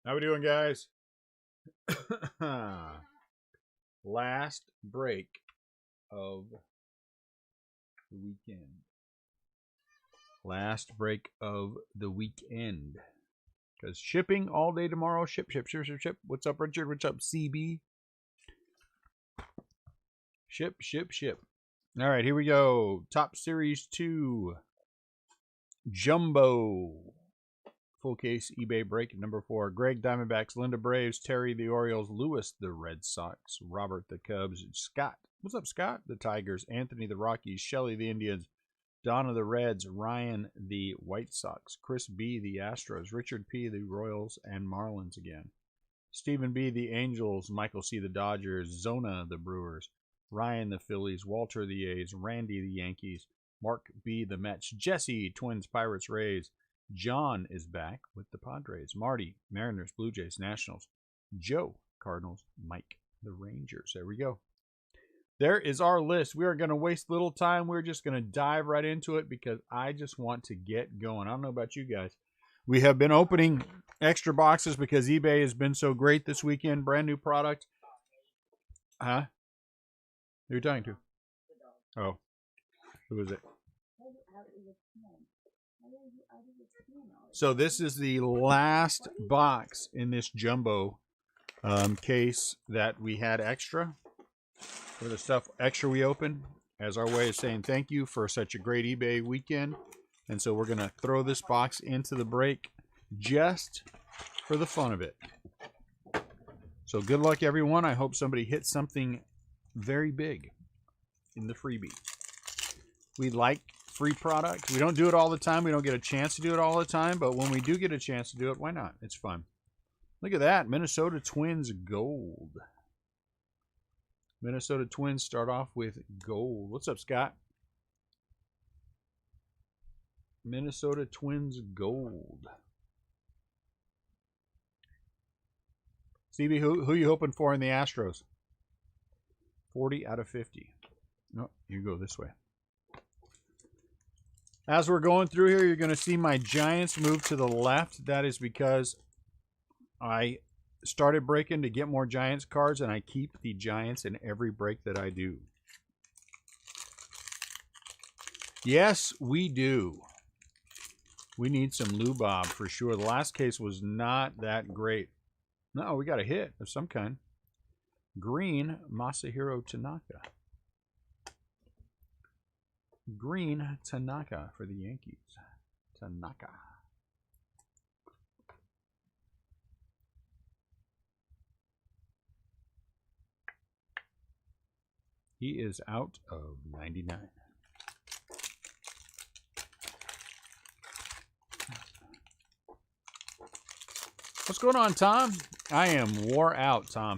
How we doing, guys? Last break of the weekend. Last break of the weekend. Because shipping all day tomorrow. Ship. What's up, Richard? What's up, CB? Ship. All right, here we go. Top Series 2. Jumbo. Full case eBay break number 4. Greg Diamondbacks, Linda Braves, Terry the Orioles, Lewis the Red Sox, Robert the Cubs, Scott. What's up, Scott? The Tigers, Anthony the Rockies, Shelly the Indians, Donna the Reds, Ryan the White Sox, Chris B the Astros, Richard P the Royals and Marlins again. Stephen B the Angels, Michael C the Dodgers, Zona the Brewers, Ryan the Phillies, Walter the A's, Randy the Yankees, Mark B the Mets, Jesse Twins, Pirates, Rays. John is back with the Padres. Marty, Mariners, Blue Jays, Nationals. Joe, Cardinals. Mike, the Rangers. There we go. There is our list. We are going to waste little time. We're just going to dive right into it because I just want to get going. I don't know about you guys. We have been opening extra boxes because eBay has been so great this weekend. Brand new product. Huh? Who are you talking to? Oh. Who is it? So this is the last box in this jumbo case that we had extra. For the stuff extra we opened as our way of saying thank you for such a great eBay weekend. And so we're going to throw this box into the break just for the fun of it. So good luck, everyone. I hope somebody hits something very big in the freebie. We like free product. We don't do it all the time. We don't get a chance to do it all the time, but when we do get a chance to do it, why not? It's fun. Look at that. Minnesota Twins gold. Minnesota Twins start off with gold. What's up, Scott? Minnesota Twins gold. Stevie, who you hoping for in the Astros? 40 out of 50. No, you go this way. As we're going through here, you're going to see my Giants move to the left. That is because I started breaking to get more Giants cards, and I keep the Giants in every break that I do. Yes, we do. We need some Lubob for sure. The last case was not that great. No, we got a hit of some kind. Green, Masahiro Tanaka. Green Tanaka for the Yankees. Tanaka. He is out of 99. What's going on, Tom? I am wore out, Tom.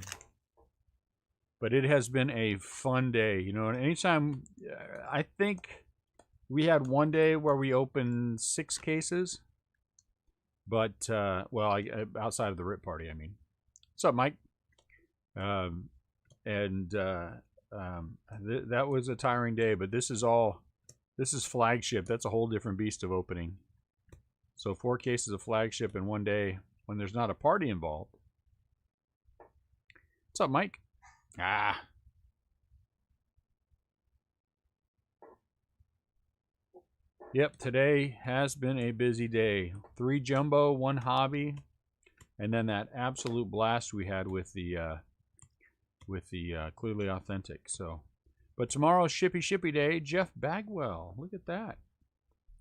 But it has been a fun day. You know, and anytime, I think we had one day where we opened 6 cases. But, well, outside of the RIP party, I mean. What's up, Mike? That was a tiring day, but this is flagship. That's a whole different beast of opening. So 4 cases of flagship in one day when there's not a party involved. What's up, Mike? Ah. Yep, today has been a busy day. 3 jumbo, 1 hobby, and then that absolute blast we had with the Clearly Authentic. So, but tomorrow's Shippy Day. Jeff Bagwell, look at that.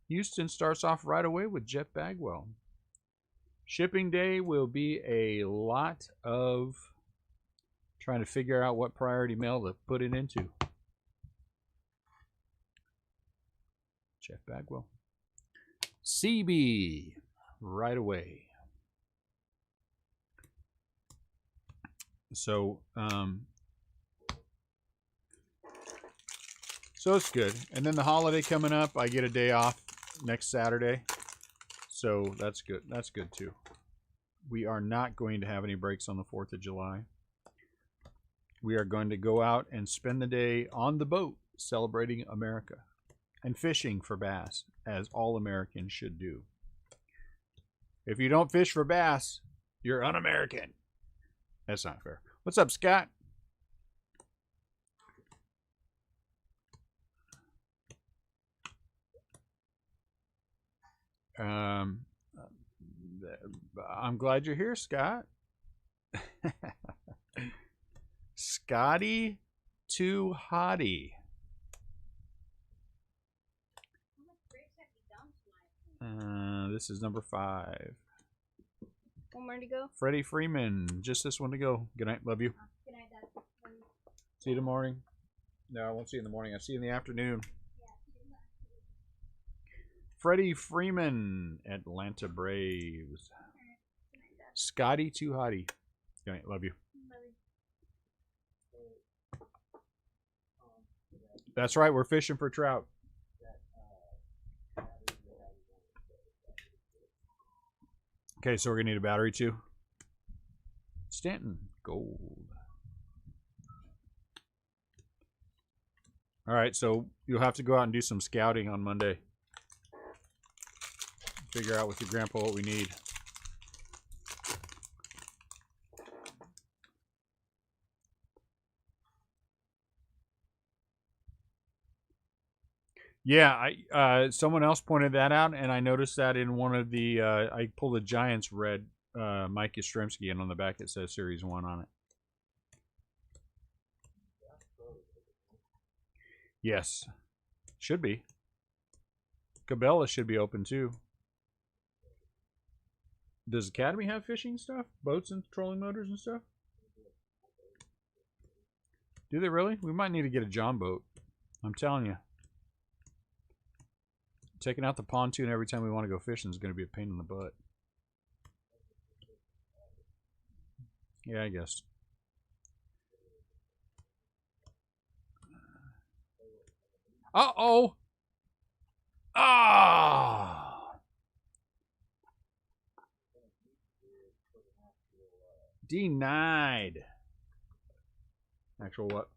Houston starts off right away with Jeff Bagwell. Shipping day will be a lot of trying to figure out what priority mail to put it into. Jeff Bagwell. CB right away. So it's good. And then the holiday coming up, I get a day off next Saturday. So that's good. That's good too. We are not going to have any breaks on the 4th of July. We are going to go out and spend the day on the boat celebrating America and fishing for bass, as all Americans should do. If you don't fish for bass, You're un-American. That's not fair. What's up, Scott? I'm glad you're here, Scott. Scotty too hottie. This is number 5. One more to go. Freddie Freeman. Just this one to go. Good night. Love you. Good night, Dad. See you in the morning. No, I won't see you in the morning. I'll see you in the afternoon. Freddie Freeman, Atlanta Braves. Scotty too hottie. Good night. Love you. That's right. We're fishing for trout. Okay, so we're going to need a battery too. Stanton, gold. All right, so you'll have to go out and do some scouting on Monday. Figure out with your grandpa what we need. Yeah, someone else pointed that out, and I noticed that in one of the I pulled a Giants red Mike Yastrzemski, and on the back it says Series 1 on it. Yes, should be. Cabela should be open too. Does Academy have fishing stuff? Boats and trolling motors and stuff? Do they really? We might need to get a John boat. I'm telling you. Taking out the pontoon every time we want to go fishing is going to be a pain in the butt. Yeah, I guess. Uh-oh! Ah! Denied. Actual what?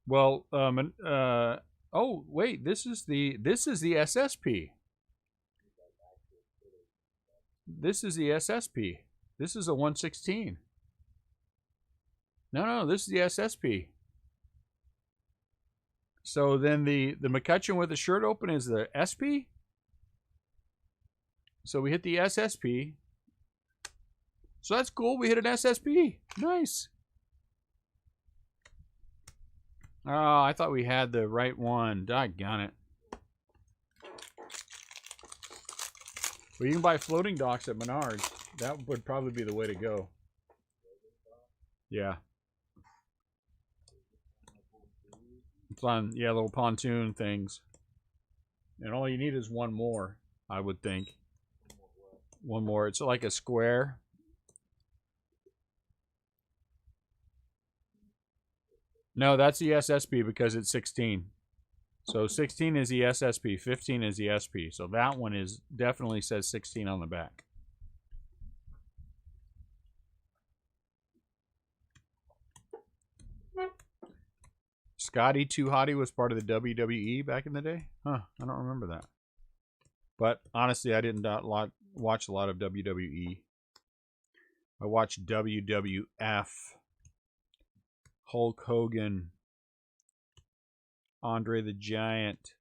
Well, oh wait, this is the SSP. This is the SSP. This is a 116. No, this is the SSP. So then the McCutcheon with the shirt open is the SP. So we hit the SSP. So that's cool. We hit an SSP. Nice. Oh, I thought we had the right one. Doggone it. Well, you can buy floating docks at Menards. That would probably be the way to go. Yeah. It's on, yeah, little pontoon things. And all you need is one more, I would think. One more. It's like a square. No, that's the SSP because it's 16. So 16 is the SSP, 15 is the SP. So that one is definitely says 16 on the back. Scotty Too Hottie was part of the WWE back in the day? Huh, I don't remember that. But honestly, I didn't watch a lot of WWE. I watched WWF. Hulk Hogan, Andre the Giant,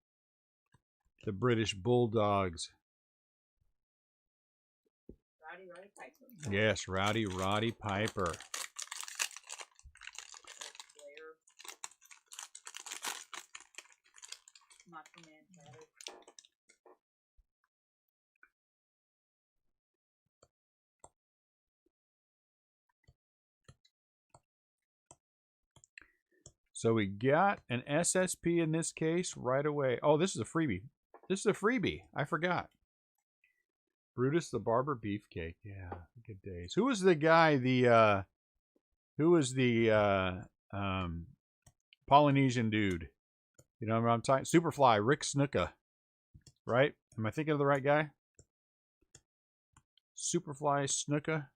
the British Bulldogs. Roddy Piper. Yes, Roddy Piper. So we got an SSP in this case right away. Oh, this is a freebie. This is a freebie. I forgot. Brutus the Barber Beefcake. Yeah, good days. Who was the guy, who was the Polynesian dude? You know what I'm talking? Superfly, Rick Snuka. Right? Am I thinking of the right guy? Superfly Snuka.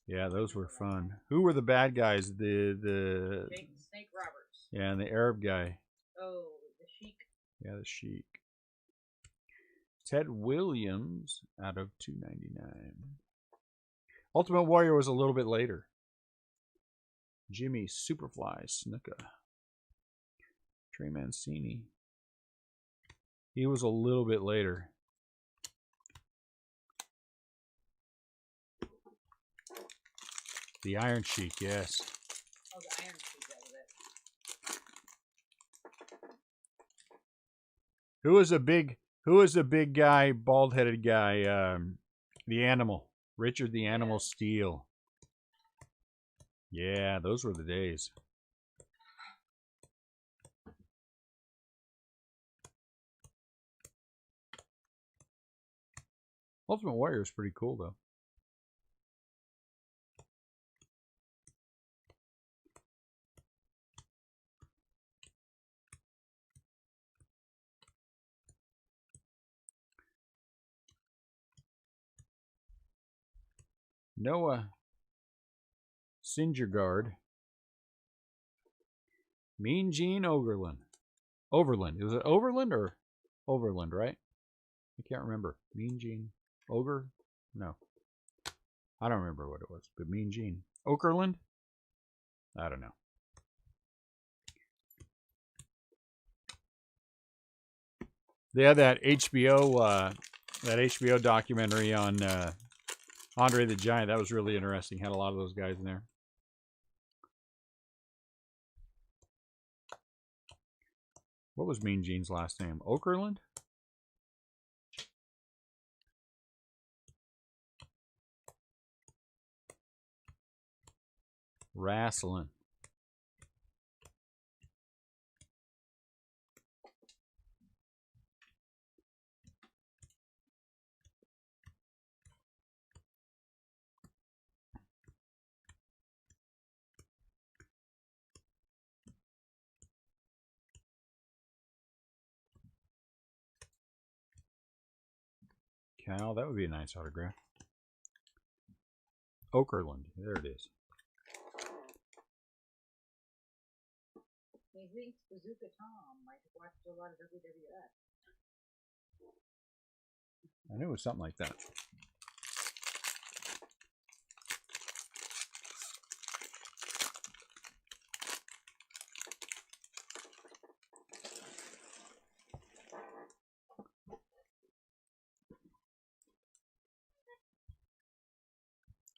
Yeah, those were fun. Who were the bad guys? The Snake Roberts. Yeah, and the Arab guy. Oh, the Sheik. Yeah, the Sheik. Ted Williams out of 299. Ultimate Warrior was a little bit later. Jimmy Superfly Snuka. Trey Mancini. He was a little bit later. The Iron Sheik, yes. Oh, the Iron Sheik, that was it. Who was the big guy, bald-headed guy, the Animal? Richard the Animal Steele. Yeah, those were the days. Ultimate Warrior is pretty cool, though. Noah Syndergaard. Mean Gene Overland. Was it Overland or Overland, right? I can't remember. Mean Gene. Ogre? No. I don't remember what it was, but Mean Gene. Okerlund? I don't know. They had that HBO documentary on Andre the Giant. That was really interesting. Had a lot of those guys in there. What was Mean Gene's last name? Okerlund? Wrestling. Cal, that would be a nice autograph. Okerlund, there it is. He thinks Bazooka Tom might have watched a lot of WWF. I knew it was something like that.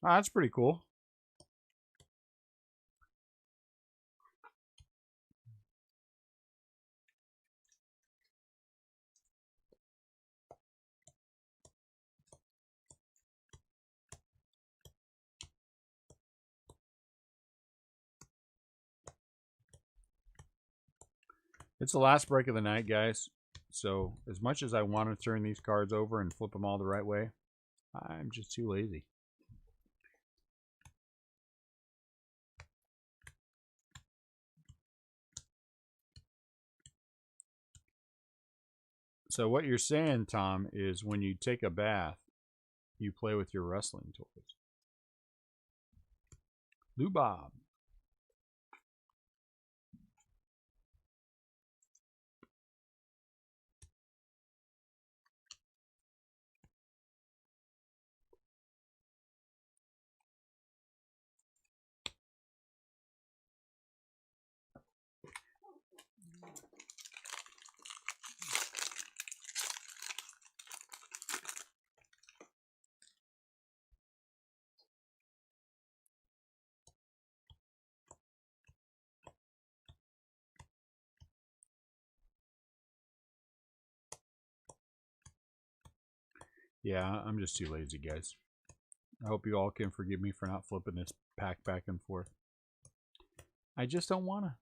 Oh, that's pretty cool. It's the last break of the night, guys. So as much as I want to turn these cards over and flip them all the right way, I'm just too lazy. So what you're saying, Tom, is when you take a bath, you play with your wrestling toys. Lou Bob. Yeah, I'm just too lazy, guys. I hope you all can forgive me for not flipping this pack back and forth. I just don't want to.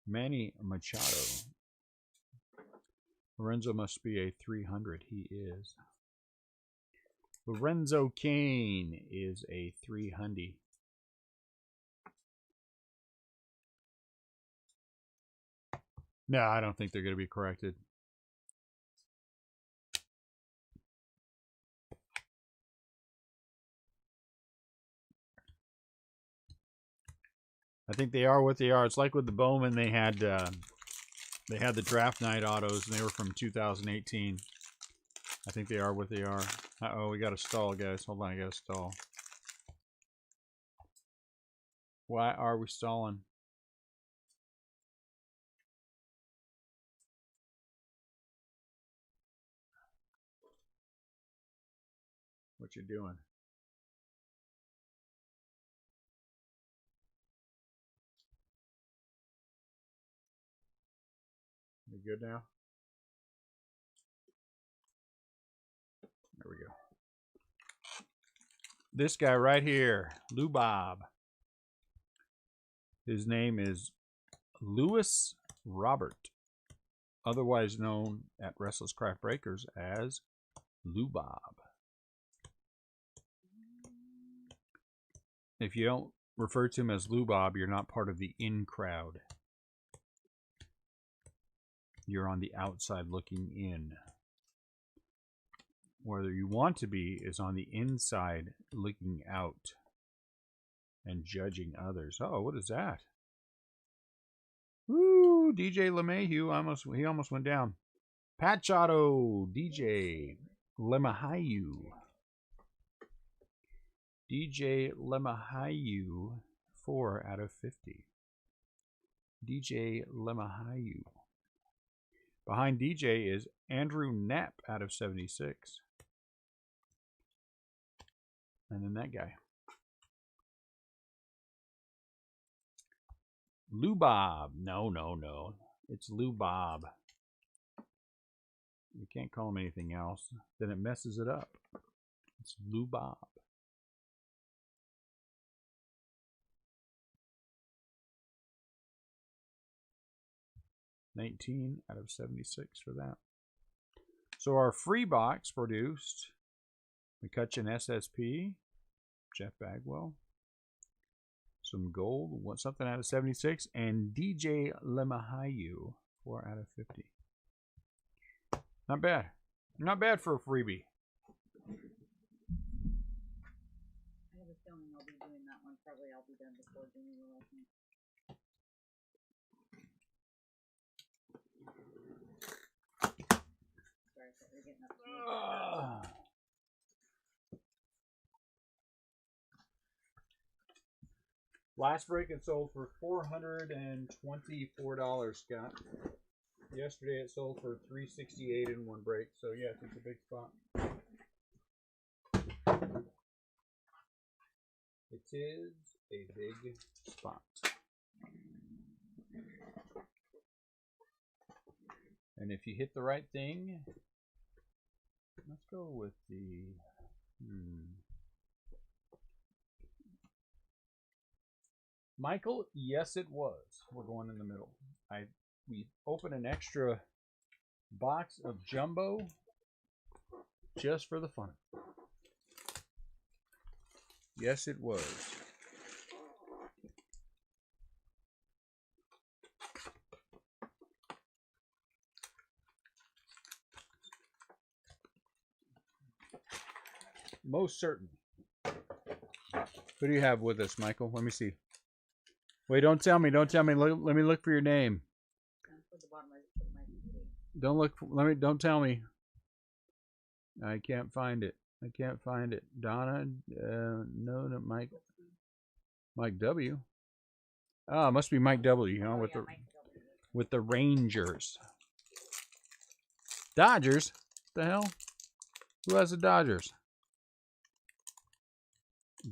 Manny Machado. Lorenzo must be a 300. He is. Lorenzo Kane is a 300. No, I don't think they're going to be corrected. I think they are what they are. It's like with the Bowman, they had the draft night autos, and they were from 2018. I think they are what they are. Uh-oh, we got to stall, guys. Hold on, I got to stall. Why are we stalling? What you doing? You good now? There we go. This guy right here, Lou Bob. His name is Louis Robert, otherwise known at Restlesscraft Breakers as Lou Bob. If you don't refer to him as Lou Bob, you're not part of the in crowd. You're on the outside looking in. Whether you want to be is on the inside looking out and judging others. Oh, what is that? Woo! DJ LeMahieu, he almost went down. Patch Auto, DJ LeMahieu. DJ LeMahieu, 4 out of 50. DJ LeMahieu. Behind DJ is Andrew Knapp out of 76. And then that guy. Lou Bob. No. It's Lou Bob. You can't call him anything else. Then it messes it up. It's Lou Bob. $19 out of 76 for that. So our free box produced McCutcheon SSP, Jeff Bagwell, some gold, something out of 76, and DJ LeMahieu, 4 out of 50. Not bad. Not bad for a freebie. I have a feeling I'll be doing that one. Probably I'll be done before Jimmy will let me. Sorry, we're getting up to Last break it sold for $424, Scott. Yesterday it sold for $368 in one break. So yes, it's a big spot. It is a big spot. And if you hit the right thing, let's go with the Michael, yes it was. We're going in the middle. We opened an extra box of jumbo just for the fun. Yes it was. Most certainly. Who do you have with us, Michael? Let me see. Wait, don't tell me. Don't tell me. Let me look for your name. Don't look. Don't tell me. I can't find it. I can't find it. Donna. No, Mike. Mike W. Oh, it must be Mike W. Huh? With the Rangers. Dodgers. What the hell? Who has the Dodgers?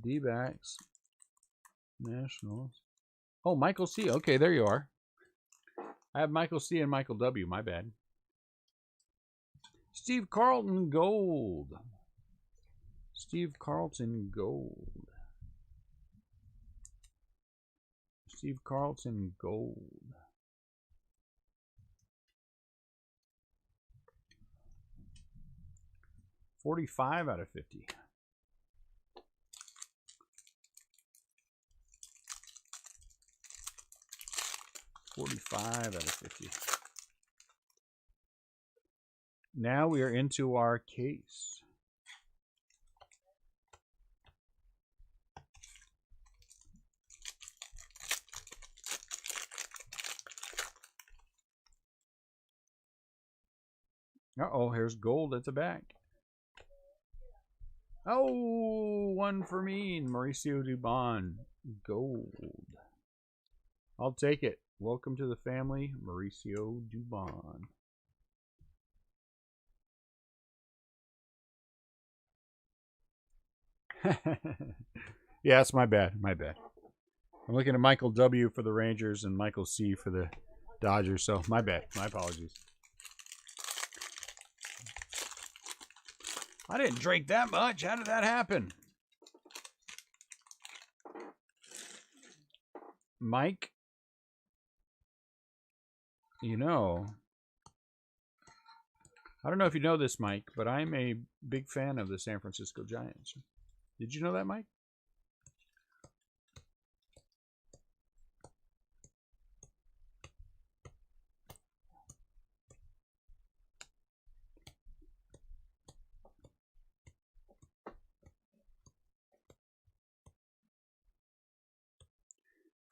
D-backs. Nationals. Oh, Michael C. Okay, there you are. I have Michael C. and Michael W. My bad. Steve Carlton Gold. Steve Carlton Gold. Steve Carlton Gold. $45 out of 50. $45 out of 50. Now we are into our case. Uh-oh, here's gold at the back. Oh, one for me, Mauricio Dubon. Gold. I'll take it. Welcome to the family, Mauricio Dubon. Yeah, it's my bad. My bad. I'm looking at Michael W. for the Rangers and Michael C. for the Dodgers, so my bad. My apologies. I didn't drink that much. How did that happen? Mike, you know, I don't know if you know this, Mike, but I'm a big fan of the San Francisco Giants. Did you know that, Mike?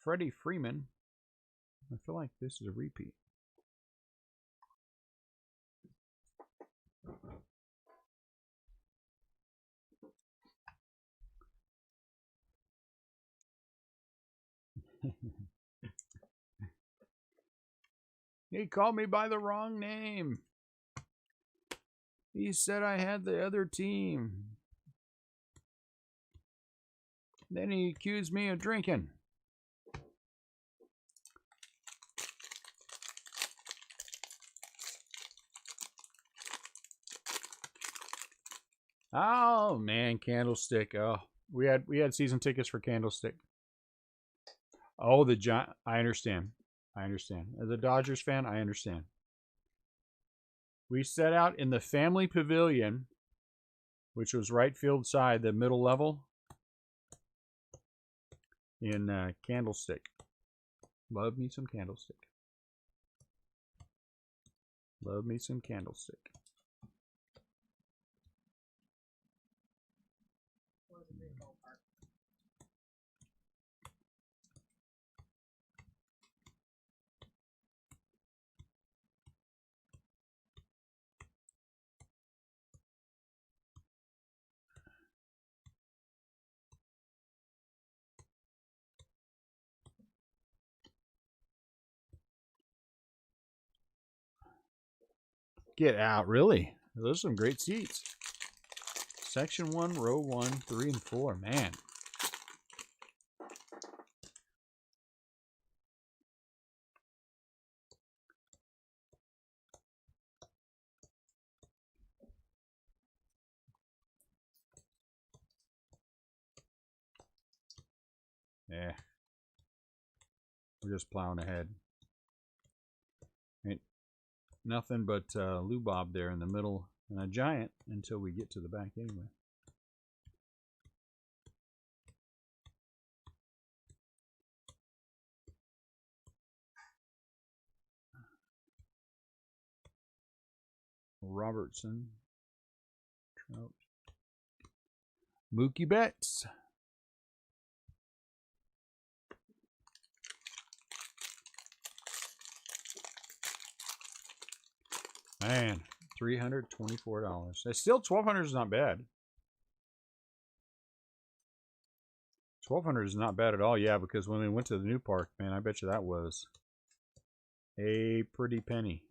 Freddie Freeman. I feel like this is a repeat. He called me by the wrong name. He said I had the other team. Then he accused me of drinking. Oh man, Candlestick. Oh, we had season tickets for Candlestick. Oh, the Giant. I understand. I understand. As a Dodgers fan, I understand. We set out in the family pavilion, which was right field side, the middle level, in Candlestick. Love me some Candlestick. Love me some Candlestick. Get out, really? Those are some great seats. Section 1, row 1, 3, and 4. Man. Yeah. We're just plowing ahead. Ain't nothing but Lou Bob there in the middle and a Giant until we get to the back anyway. Robertson. Trout. Mookie Betts. Man, $324. It's still $1,200 is not bad. $1,200 is not bad at all. Yeah, because when we went to the new park, man, I bet you that was a pretty penny.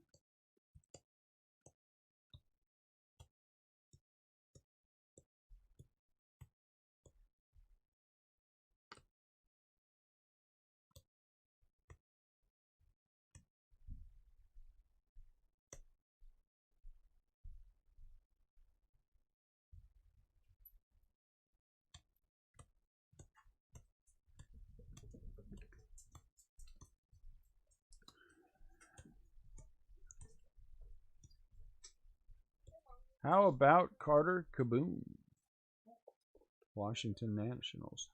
How about Carter Kaboom? Washington Nationals.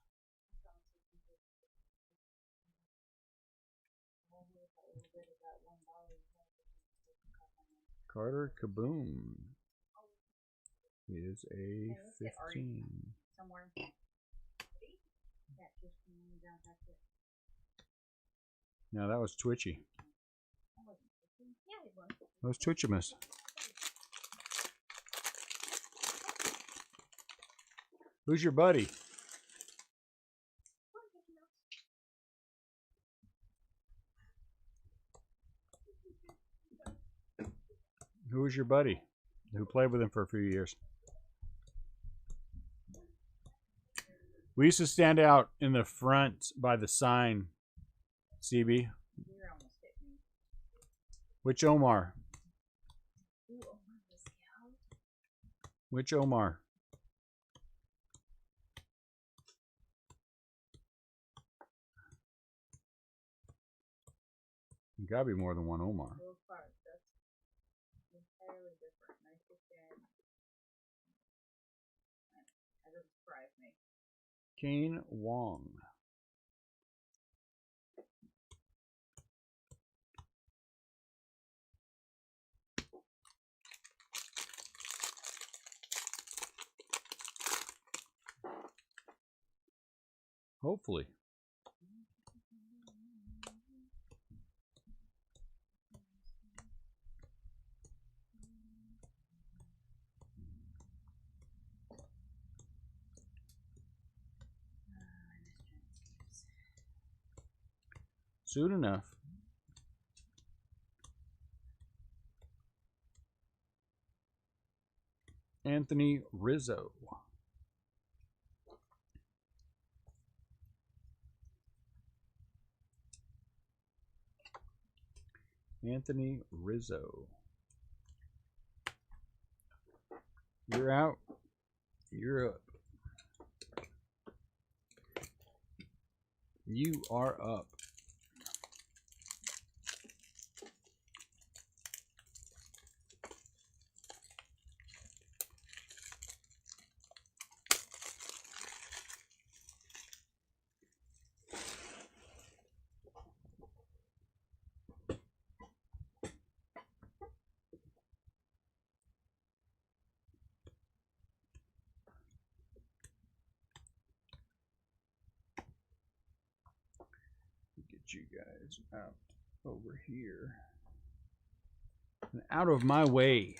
Carter Kaboom is a 15. Somewhere. No, that was Twitchy. That was Twitchimus. Who's your buddy? Who was your buddy? Who played with him for a few years? We used to stand out in the front by the sign. CB. You're almost hit me. Which Omar? Ooh, Omar was out. Which Omar? There gotta be more than one Omar. Those parts, that's entirely different. Nice to stand. That doesn't surprise me. Kane Wong. Hopefully. Soon enough. Anthony Rizzo. Anthony Rizzo. You're out. You're up. You are up. Get you guys out over here and out of my way.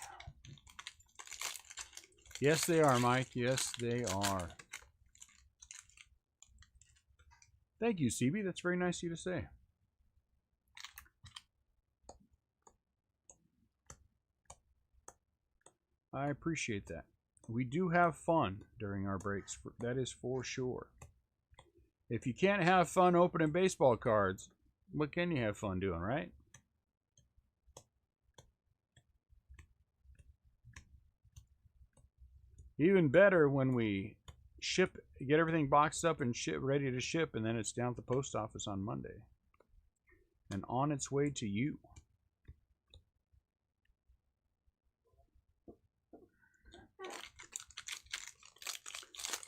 Yes, they are, Mike. Yes, they are. Thank you, CB. That's very nice of you to say. I appreciate that. We do have fun during our breaks. That is for sure. If you can't have fun opening baseball cards, what can you have fun doing, right? Even better when we ship, get everything boxed up and ship, ready to ship, and then it's down at the post office on Monday and on its way to you.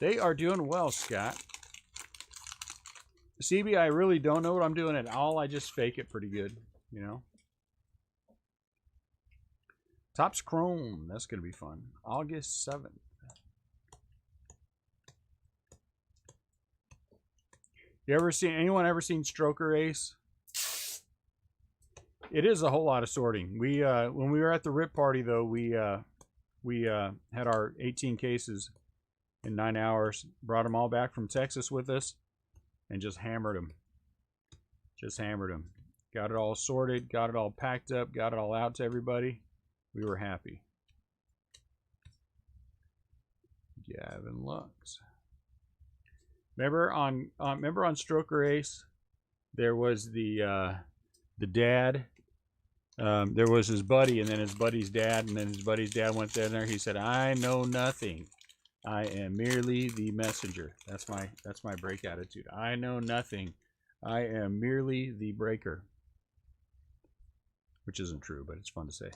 They are doing well, Scott. CB, I really don't know what I'm doing at all. I just fake it pretty good, you know. Topps Chrome, that's going to be fun. August 7th. Anyone ever seen Stroker Ace? It is a whole lot of sorting. We when we were at the RIP party though, we had our 18 cases in 9 hours. Brought them all back from Texas with us, and just hammered them. Just hammered them. Got it all sorted. Got it all packed up. Got it all out to everybody. We were happy. Gavin Lux. Remember on Stroker Ace, there was the dad. There was his buddy, and then his buddy's dad, and then his buddy's dad went there. He said, "I know nothing. I am merely the messenger." That's my break attitude. I know nothing. I am merely the breaker. Which isn't true, but it's fun to say.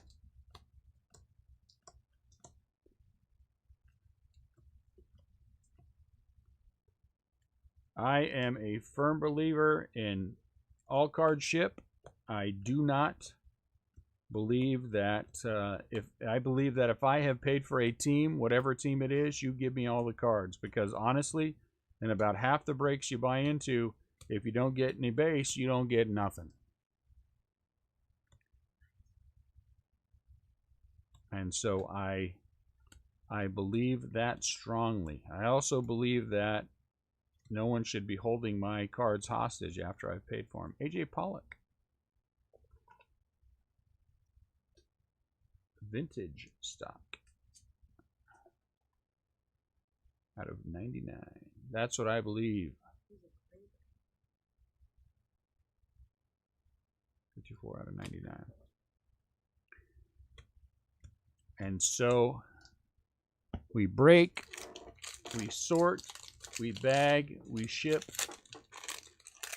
I am a firm believer in all card ship. I do not believe that if I have paid for a team, whatever team it is, you give me all the cards, because honestly, in about half the breaks you buy into, if you don't get any base, you don't get nothing. And so I I believe that strongly. I also believe that no one should be holding my cards hostage after I've paid for them. AJ Pollock. Vintage stock. Out of 99. That's what I believe. 54 out of 99. And so we break, we sort, we bag, we ship.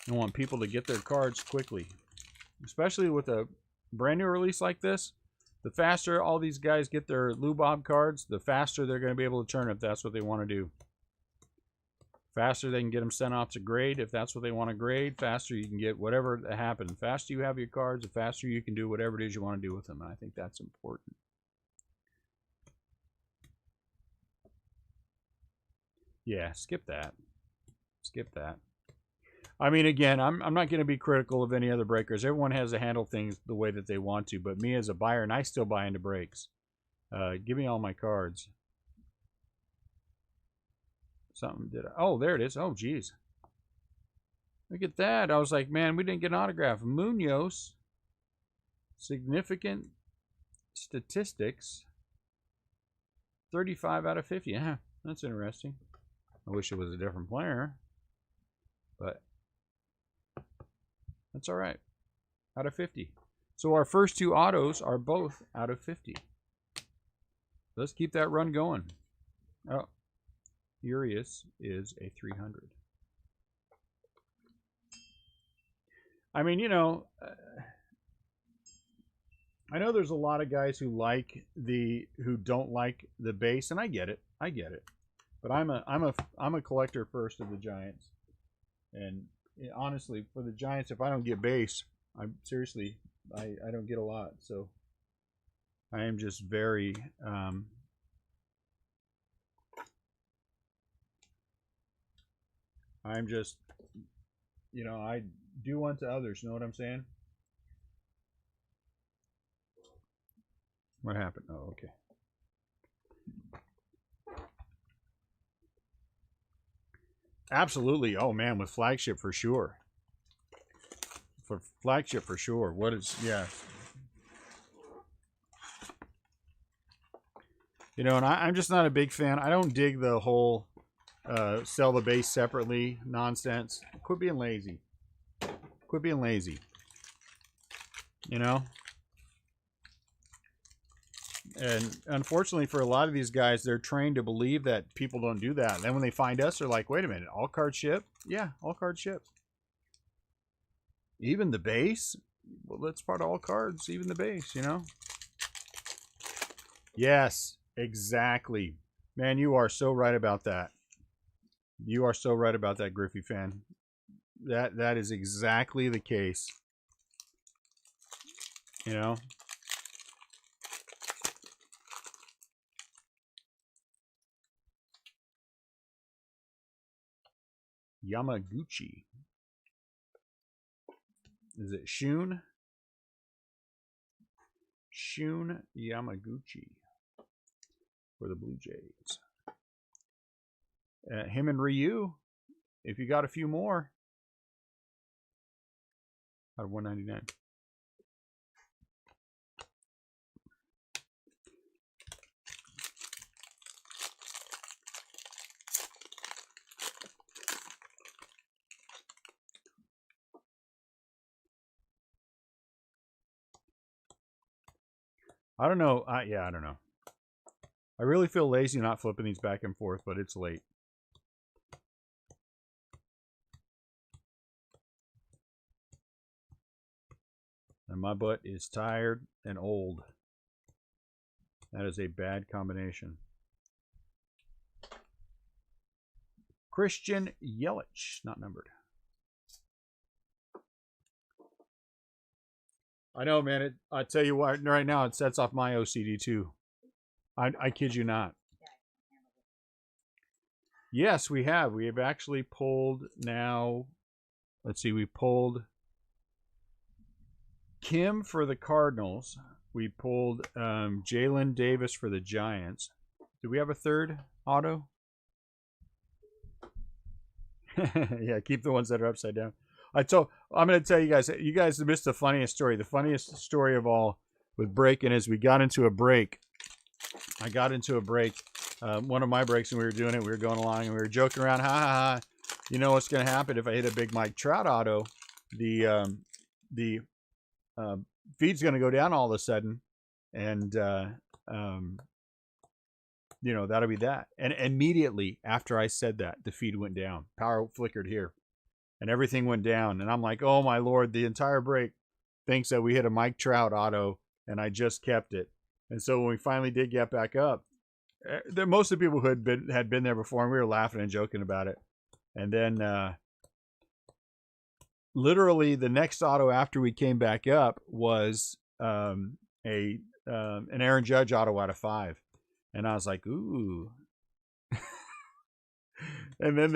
I want people to get their cards quickly, especially with a brand new release like this. The faster all these guys get their Lubob cards, the faster they're going to be able to turn if that's what they want to do. Faster they can get them sent off to grade if that's what they want to grade. Faster you can get whatever happens. The faster you have your cards, the faster you can do whatever it is you want to do with them. And I think that's important. Yeah, skip that. Skip that. I mean, again, I'm not going to be critical of any other breakers. Everyone has to handle things the way that they want to. But me as a buyer, and I still buy into breaks. Give me all my cards. Something did I? Oh, there it is. Oh, geez. Look at that. I was like, man, we didn't get an autograph. Munoz. Significant statistics. 35 out of 50. Yeah, that's interesting. I wish it was a different player. But that's all right. Out of 50. So our first two autos are both out of 50. Let's keep that run going. Oh, Urias is a 300. I mean, you know, I know there's a lot of guys who don't like the base, and I get it. I get it. But I'm a collector first of the Giants. And honestly, for the Giants, if I don't get base, I don't get a lot. So I am just very I'm just, you know, I do unto others. You know what I'm saying? What happened? Oh, okay. Absolutely. Oh, man, with flagship for sure. For flagship for sure. What is, yeah. You know, and I'm just not a big fan. I don't dig the whole sell the base separately nonsense. Quit being lazy. Quit being lazy. You know? And unfortunately for a lot of these guys, they're trained to believe that people don't do that. And then when they find us, they're like, wait a minute, all card ship? Yeah, all card ship. Even the base? Well, that's part of all cards, even the base, you know? Yes, exactly. Man, you are so right about that. You are so right about that, Griffey fan. That is exactly the case. You know? Yamaguchi. Is it Shun? Shun Yamaguchi for the Blue Jays. Him and Ryu, if you got a few more. Out of 199. I don't know. Yeah, I don't know. I really feel lazy not flipping these back and forth, but it's late. And my butt is tired and old. That is a bad combination. Christian Yelich, not numbered. I know, man. I tell you what, right now it sets off my OCD too. I kid you not. Yes, we have. We have actually pulled now. Let's see. We pulled Kim for the Cardinals. We pulled Jalen Davis for the Giants. Do we have a third auto? Yeah, keep the ones that are upside down. I'm going to tell you guys missed the funniest story. The funniest story of all with breaking is we got into a break. I got into a break, one of my breaks, and we were doing it. We were going along, and we were joking around. Ha, ha, ha. You know what's going to happen if I hit a big Mike Trout auto? The feed's going to go down all of a sudden, and you know, that'll be that. And immediately after I said that, the feed went down. Power flickered here, and everything went down. And I'm like, oh my Lord, the entire break thinks that we hit a Mike Trout auto, and I just kept it. And so when we finally did get back up, most of the people who had been there before, and we were laughing and joking about it. And then literally the next auto after we came back up was an Aaron Judge auto out of 5. And I was like, ooh. And then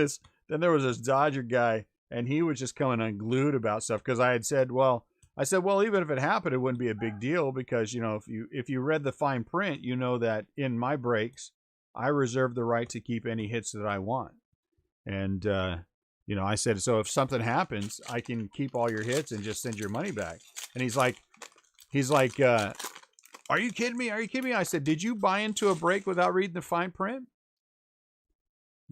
there was this Dodger guy, and he was just coming unglued about stuff because I said, well, even if it happened, it wouldn't be a big deal because, you know, if you read the fine print, you know that in my breaks, I reserve the right to keep any hits that I want. And, you know, I said, so if something happens, I can keep all your hits and just send your money back. And he's like, are you kidding me? Are you kidding me? I said, did you buy into a break without reading the fine print?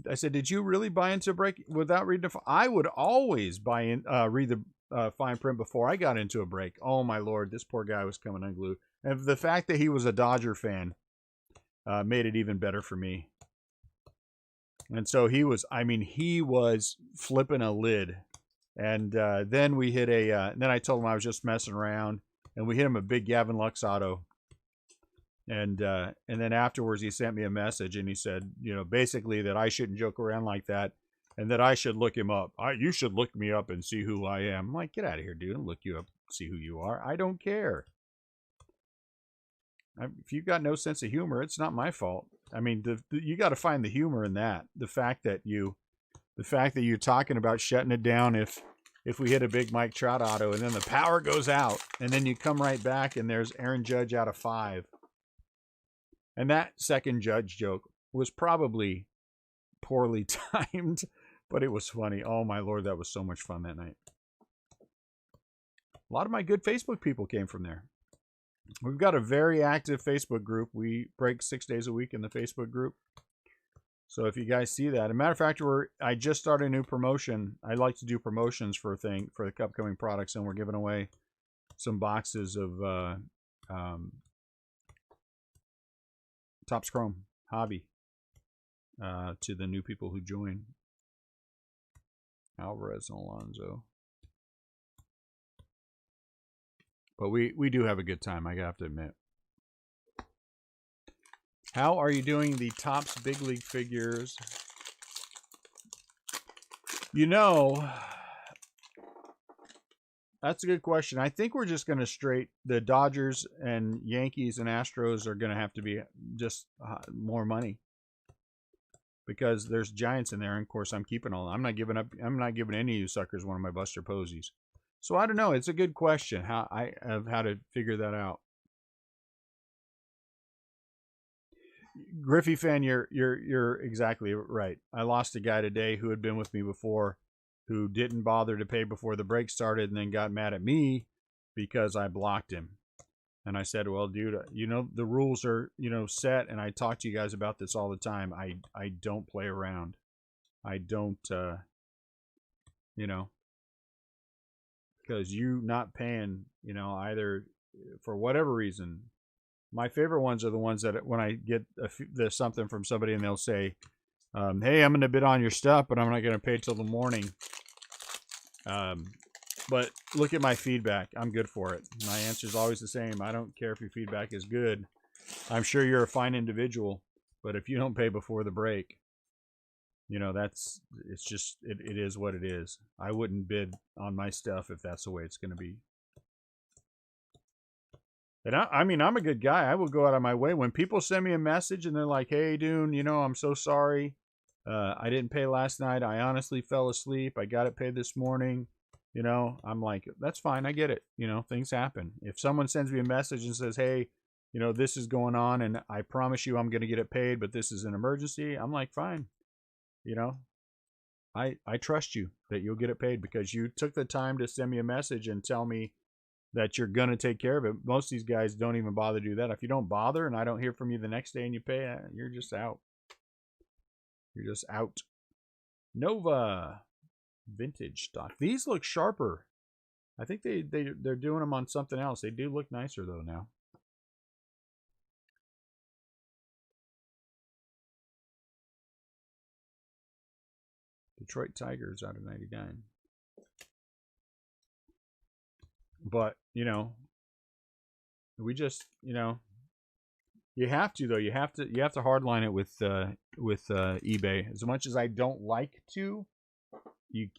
I said, did you really buy into a break without reading the I would always read the fine print before I got into a break. Oh, my Lord, this poor guy was coming unglued. And the fact that he was a Dodger fan made it even better for me. And so he was flipping a lid. And then we hit then I told him I was just messing around, and we hit him a big Gavin Lux auto. And then afterwards he sent me a message, and he said, you know, basically that I shouldn't joke around like that, and that I should look him up. You should look me up and see who I am. I'm like, get out of here, dude. I'll look you up, see who you are. I don't care. If you've got no sense of humor, it's not my fault. I mean, you got to find the humor in that. The fact that you're talking about shutting it down if we hit a big Mike Trout auto, and then the power goes out, and then you come right back and there's Aaron Judge out of 5. And that second Judge joke was probably poorly timed, but it was funny. Oh my Lord, that was so much fun that night. A lot of my good Facebook people came from there. We've got a very active Facebook group. We break 6 days a week in the Facebook group. So if you guys see that, as a matter of fact, I just started a new promotion. I like to do promotions for the upcoming products, and we're giving away some boxes of Topps Chrome Hobby to the new people who join. Alvarez and Alonso. But we do have a good time, I have to admit. How are you doing the Topps Big League figures? You know, that's a good question. I think we're just going to the Dodgers and Yankees and Astros are going to have to be just more money. Because there's Giants in there, and of course I'm keeping all. I'm not giving any of you suckers one of my Buster Posies. So I don't know. It's a good question how to figure that out. Griffey fan, you're exactly right. I lost a guy today who had been with me before, who didn't bother to pay before the break started, and then got mad at me because I blocked him. And I said, well, dude, you know, the rules are, you know, set, and I talk to you guys about this all the time. I don't play around. I don't, you know, because you not paying, you know, either for whatever reason. My favorite ones are the ones that when I get something from somebody and they'll say, hey, I'm going to bid on your stuff, but I'm not going to pay till the morning. But look at my feedback. I'm good for it. My answer is always the same. I don't care if your feedback is good. I'm sure you're a fine individual, but if you don't pay before the break, you know, it is what it is. I wouldn't bid on my stuff if that's the way it's going to be. And I mean, I'm a good guy. I will go out of my way. When people send me a message and they're like, hey, Dune, you know, I'm so sorry. I didn't pay last night. I honestly fell asleep. I got it paid this morning. You know, I'm like, that's fine. I get it. You know, things happen. If someone sends me a message and says, hey, you know, this is going on and I promise you I'm going to get it paid, but this is an emergency. I'm like, fine. You know, I trust you that you'll get it paid because you took the time to send me a message and tell me that you're going to take care of it. Most of these guys don't even bother to do that. If you don't bother and I don't hear from you the next day and you pay, you're just out. You're just out. Nova. Vintage stock. These look sharper. I think they're doing them on something else. They do look nicer though now. Detroit Tigers out of 99. But, you know, we just, you know, you have to though. You have to hardline it with eBay. As much as I don't like to, you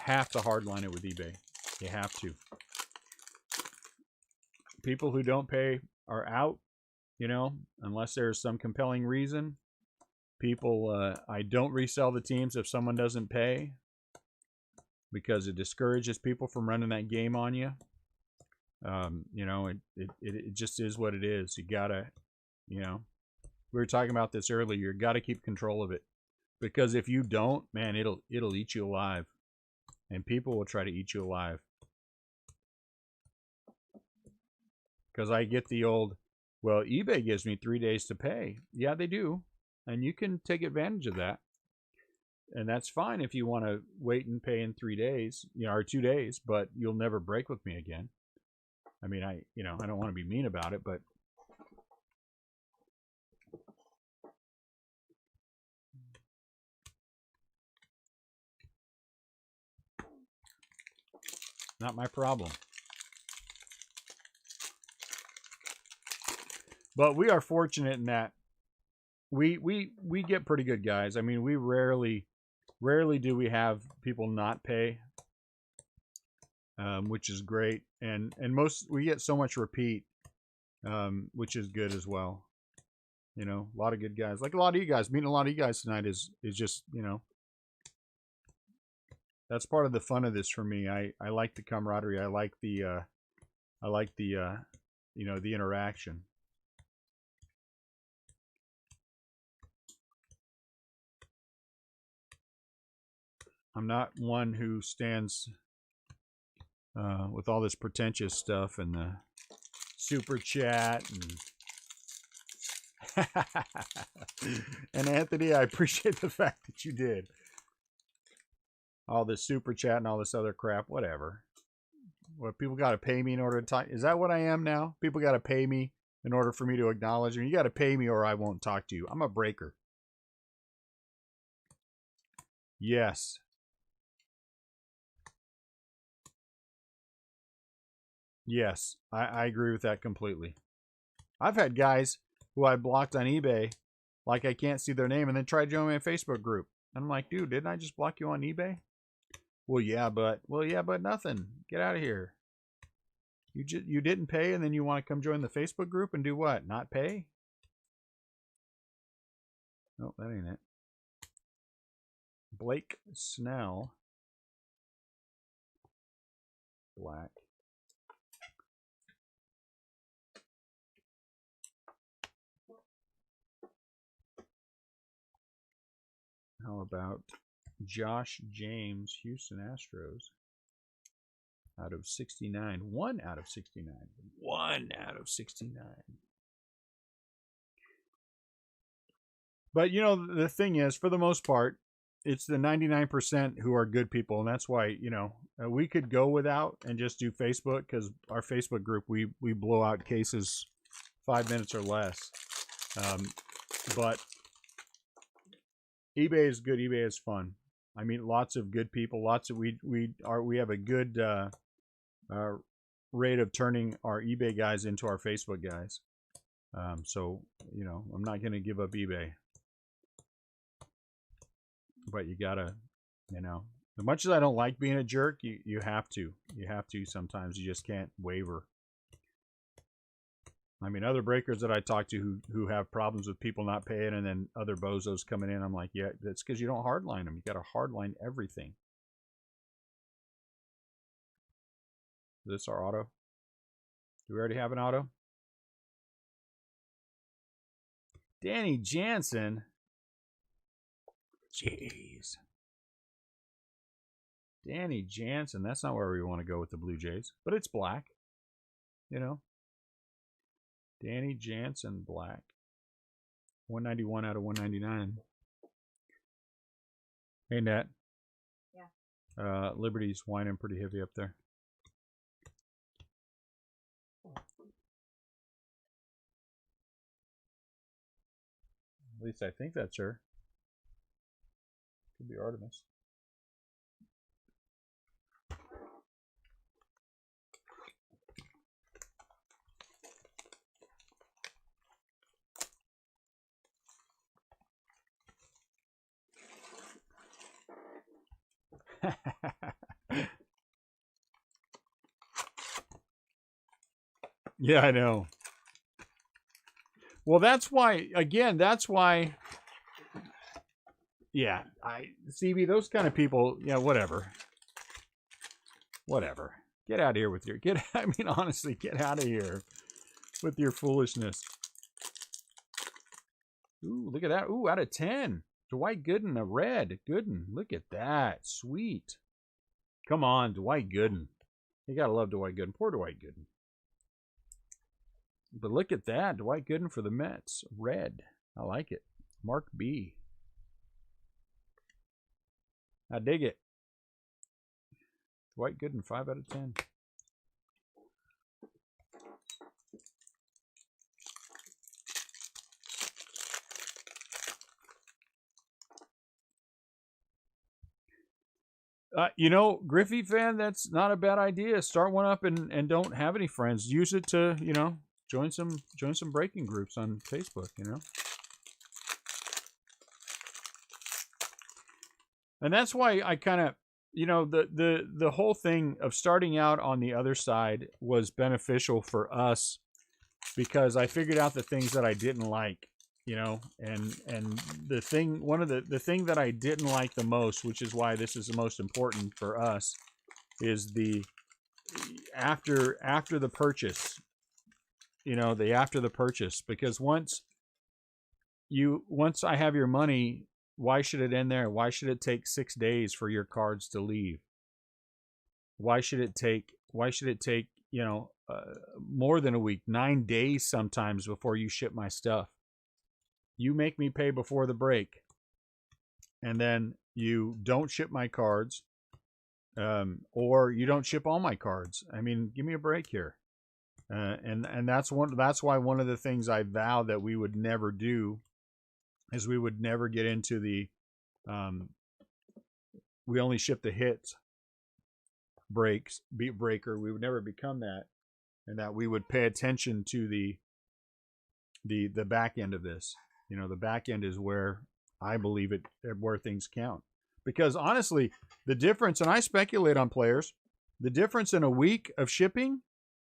have to hardline it with eBay. You have to. People who don't pay are out, you know, unless there's some compelling reason. People, I don't resell the teams if someone doesn't pay because it discourages people from running that game on you. You know, it just is what it is. You gotta, you know, we were talking about this earlier. You gotta keep control of it because if you don't, man, it'll eat you alive, and people will try to eat you alive. Because I get the old, well, eBay gives me 3 days to pay. Yeah, they do. And you can take advantage of that. And that's fine if you want to wait and pay in 3 days, you know, or 2 days, but you'll never break with me again. I mean, I don't want to be mean about it, but not my problem. But we are fortunate in that we get pretty good guys. I mean, we rarely do we have people not pay, which is great. And most we get so much repeat, which is good as well. You know, a lot of good guys. Like a lot of you guys. Meeting a lot of you guys tonight is just, you know, that's part of the fun of this for me. I like the camaraderie. I like the you know, the interaction. I'm not one who stands with all this pretentious stuff and the super chat and Anthony, I appreciate the fact that you did all this super chat and all this other crap. Whatever. What, people got to pay me in order to talk? Is that what I am now? People got to pay me in order for me to acknowledge you. You got to pay me or I won't talk to you. I'm a breaker. Yes. Yes, I agree with that completely. I've had guys who I blocked on eBay, like I can't see their name, and then try to join my Facebook group. And I'm like, dude, didn't I just block you on eBay? Well, yeah, but nothing. Get out of here. You didn't pay, and then you want to come join the Facebook group and do what? Not pay? Nope, that ain't it. Blake Snell. Black. How about Josh James, Houston Astros? Out of 69. 1 out of 69. 1 out of 69. But, you know, the thing is, for the most part, it's the 99% who are good people. And that's why, you know, we could go without and just do Facebook because our Facebook group, we blow out cases 5 minutes or less. But eBay is good. eBay is fun. I mean, lots of good people. Lots of we have a good rate of turning our eBay guys into our Facebook guys. So, you know, I'm not going to give up eBay. But you gotta, you know, as much as I don't like being a jerk, you have to. You have to sometimes. You just can't waver. I mean, other breakers that I talk to who have problems with people not paying and then other bozos coming in, I'm like, yeah, that's because you don't hardline them. You got to hardline everything. Is this our auto? Do we already have an auto? Danny Jansen. Jeez. Danny Jansen. That's not where we want to go with the Blue Jays. But it's black. You know. Danny Jansen black. 191 out of 199. Hey, Nat. Yeah. Liberty's whining pretty heavy up there. At least I think that's her. Could be Artemis. Yeah, I know. Well, that's why, again, that's why, yeah, CB, those kind of people, yeah, whatever. Whatever. Get out of here with your, I mean, honestly, get out of here with your foolishness. Ooh, look at that. Ooh, out of 10. Dwight Gooden, a red. Gooden, look at that. Sweet. Come on, Dwight Gooden. You gotta love Dwight Gooden. Poor Dwight Gooden. But look at that. Dwight Gooden for the Mets. Red. I like it. Mark B. I dig it. Dwight Gooden, 5 out of 10. You know, Griffey fan, that's not a bad idea. Start one up and don't have any friends. Use it to, you know, join some breaking groups on Facebook, you know. And that's why I kind of, you know, the whole thing of starting out on the other side was beneficial for us because I figured out the things that I didn't like, you know, and the thing, one of the thing that I didn't like the most, which is why this is the most important for us, is the after the purchase, you know, the after the purchase, because once I have your money, why should it end there? Why should it take 6 days for your cards to leave? Why should it take, you know, more than a week, 9 days sometimes before you ship my stuff? You make me pay before the break, and then you don't ship my cards, or you don't ship all my cards. I mean, give me a break here. And that's why one of the things I vowed that we would never do is we would never get into the we only ship the hits breaker. We would never become that, and that we would pay attention to the back end of this. You know, the back end is where I believe it, where things count. Because honestly, the difference, and I speculate on players, the difference in a week of shipping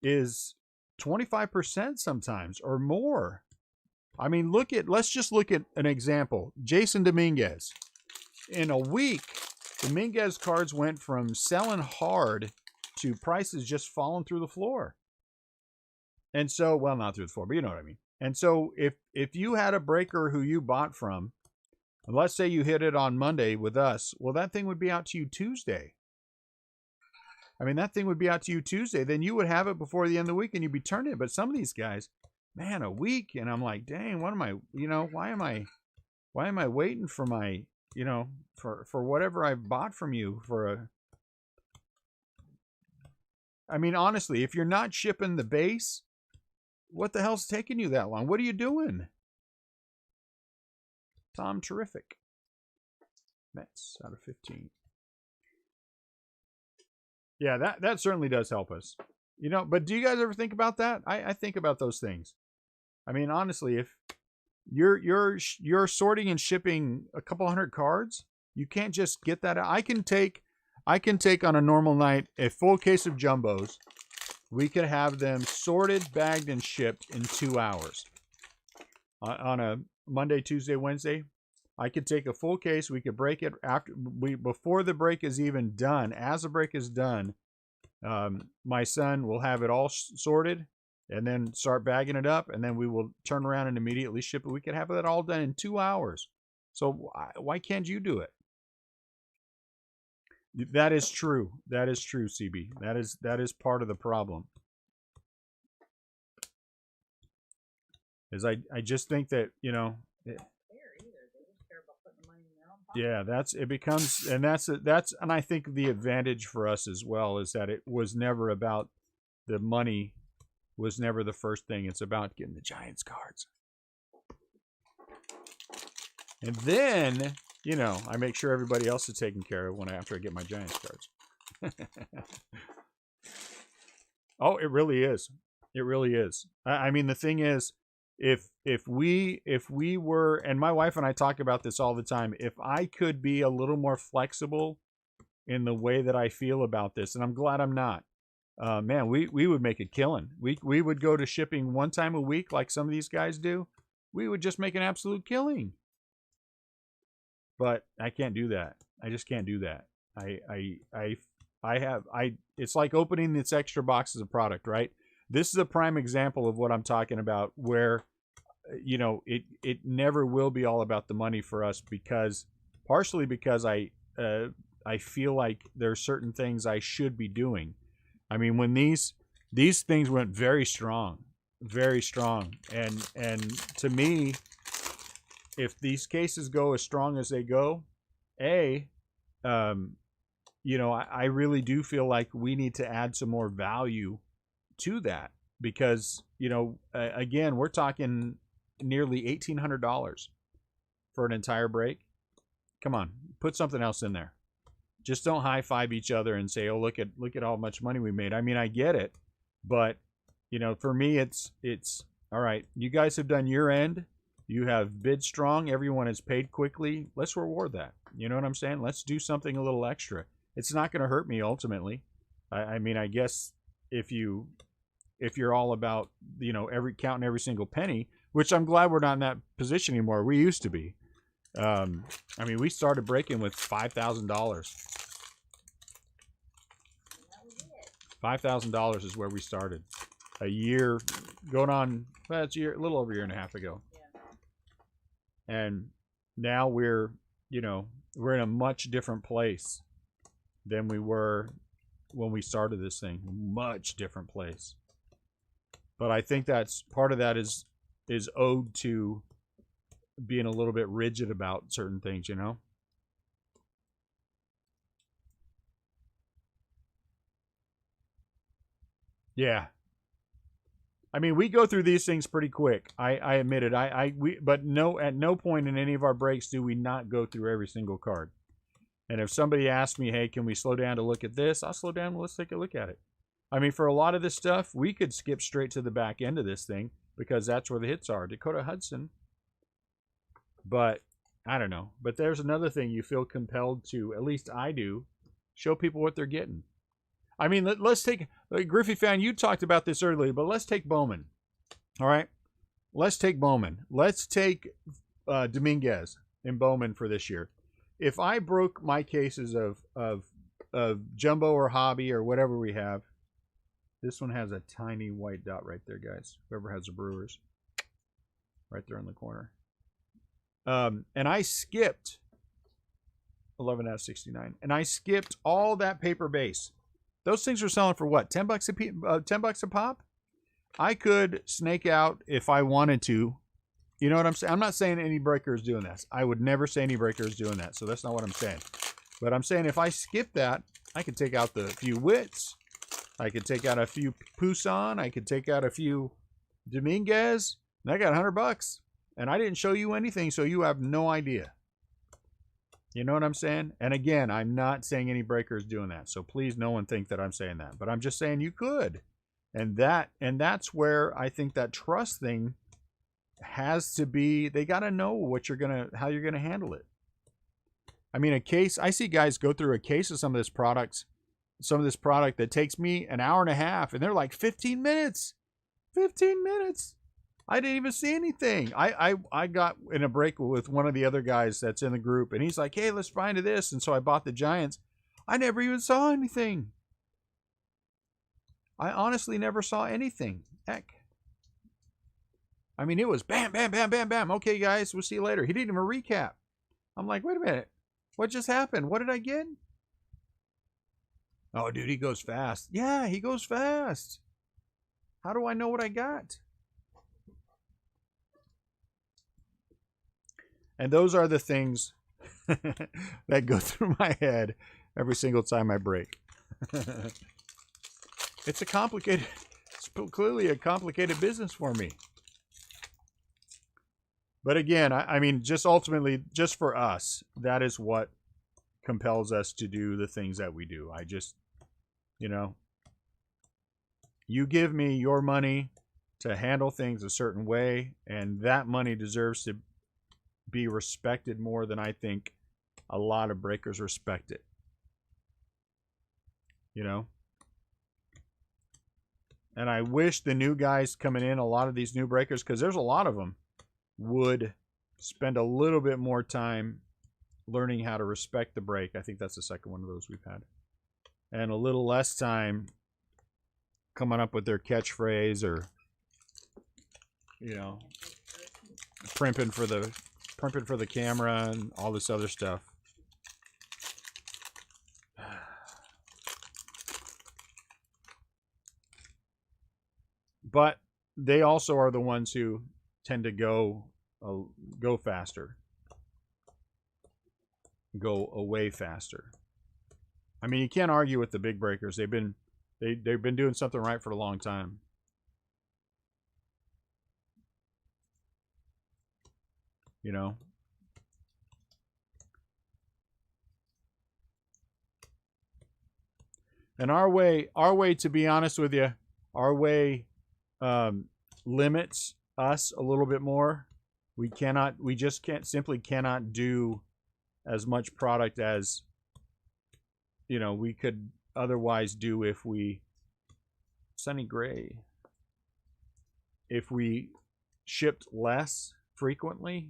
is 25% sometimes or more. I mean, let's just look at an example. Jason Dominguez. In a week, Dominguez cards went from selling hard to prices just falling through the floor. And so, well, not through the floor, but you know what I mean. And so if you had a breaker who you bought from, and let's say you hit it on Monday with us, well, that thing would be out to you Tuesday. I mean, that thing would be out to you Tuesday. Then you would have it before the end of the week and you'd be turning it. But some of these guys, man, a week. And I'm like, dang, what am I, you know, why am I waiting for my, you know, for whatever I've bought from you for a, I mean, honestly, if you're not shipping the base, what the hell's taking you that long? What are you doing? Tom, terrific. Mets out of 15. Yeah, that certainly does help us. You know, but do you guys ever think about that? I think about those things. I mean, honestly, if you're sorting and shipping a couple hundred cards, you can't just get that out. I can take on a normal night a full case of jumbos. We could have them sorted, bagged, and shipped in 2 hours. On a Monday, Tuesday, Wednesday, I could take a full case. We could break it before the break is even done. As the break is done, my son will have it all sorted, and then start bagging it up, and then we will turn around and immediately ship it. We could have that all done in 2 hours. So why can't you do it? That is true. That is true, CB. That is part of the problem. Is I just think that, you know, yeah, it becomes, and and I think the advantage for us as well is that it was never about the money, was never the first thing. It's about getting the Giants cards. And then, you know, I make sure everybody else is taken care of after I get my Giants cards. Oh, it really is. It really is. I mean, the thing is, if we were, and my wife and I talk about this all the time, if I could be a little more flexible in the way that I feel about this, and I'm glad I'm not, man, we would make a killing. We would go to shipping 1 time a week like some of these guys do. We would just make an absolute killing. But I can't do that. I just can't do that. It's like opening this extra boxes of product, right? This is a prime example of what I'm talking about, where, you know, it never will be all about the money for us, partially because I feel like there are certain things I should be doing. I mean, when these things went very strong, and to me, if these cases go as strong as they go, you know, I really do feel like we need to add some more value to that, because, you know, again, we're talking nearly $1,800 for an entire break. Come on, put something else in there. Just don't high-five each other and say, "Oh, look at how much money we made." I mean, I get it, but, you know, for me, it's all right. You guys have done your end. You have bid strong. Everyone has paid quickly. Let's reward that. You know what I'm saying? Let's do something a little extra. It's not going to hurt me ultimately. I mean, I guess if you're all about, you know, counting every single penny, which I'm glad we're not in that position anymore. We used to be. I mean, we started breaking with $5,000. $5,000 is where we started. A year going on. Well, it's a little over a year and a half ago. And now we're in a much different place than we were when we started this thing. Much different place. But I think that's part of that is owed to being a little bit rigid about certain things, you know? Yeah. I mean, we go through these things pretty quick. I admit it. But at no point in any of our breaks do we not go through every single card. And if somebody asks me, "Hey, can we slow down to look at this?" I'll slow down and let's take a look at it. I mean, for a lot of this stuff, we could skip straight to the back end of this thing because that's where the hits are. Dakota Hudson. But I don't know. But there's another thing you feel compelled to, at least I do, show people what they're getting. I mean, let's take, Griffey fan, you talked about this earlier, but let's take Bowman. All right? Let's take Bowman. Let's take Dominguez in Bowman for this year. If I broke my cases of Jumbo or Hobby or whatever we have, this one has a tiny white dot right there, guys. Whoever has the Brewers. Right there in the corner. And I skipped 11 out of 69. And I skipped all that paper base. Those things were selling for what? $10 a pop? I could snake out if I wanted to. You know what I'm saying? I'm not saying any breaker is doing this. I would never say any breaker is doing that. So that's not what I'm saying. But I'm saying if I skip that, I could take out the few Wits. I could take out a few Poussin. I could take out a few Dominguez. And I got $100. And I didn't show you anything, so you have no idea. You know what I'm saying? And again, I'm not saying any breaker is doing that. So please, no one think that I'm saying that. But I'm just saying you could. And that's where I think that trust thing has to be. They got to know how you're gonna handle it. I mean, a case. I see guys go through a case of some of this product that takes me an hour and a half, and they're like 15 minutes. 15 minutes. I didn't even see anything. I got in a break with one of the other guys that's in the group, and he's like, "Hey, let's find this." And so I bought the Giants. I never even saw anything. I honestly never saw anything. Heck. I mean, it was bam, bam, bam, bam, bam. Okay, guys, we'll see you later. He didn't even recap. I'm like, wait a minute. What just happened? What did I get? Oh, dude, he goes fast. Yeah, he goes fast. How do I know what I got? And those are the things that go through my head every single time I break. It's clearly a complicated business for me. But again, I mean, just ultimately, just for us, that is what compels us to do the things that we do. I just, you know, you give me your money to handle things a certain way, and that money deserves to be respected more than I think a lot of breakers respect it. You know? And I wish the new guys coming in, a lot of these new breakers, because there's a lot of them, would spend a little bit more time learning how to respect the break. I think that's the second one of those we've had. And a little less time coming up with their catchphrase or, you know, primping for the camera and all this other stuff. But they also are the ones who tend to go faster, go away faster. I mean, you can't argue with the big breakers. They've been doing something right for a long time. You know. And our way, to be honest with you, our way limits us a little bit more. We just simply cannot do as much product as, you know, we could otherwise do if we, Sunny Gray, if we shipped less frequently,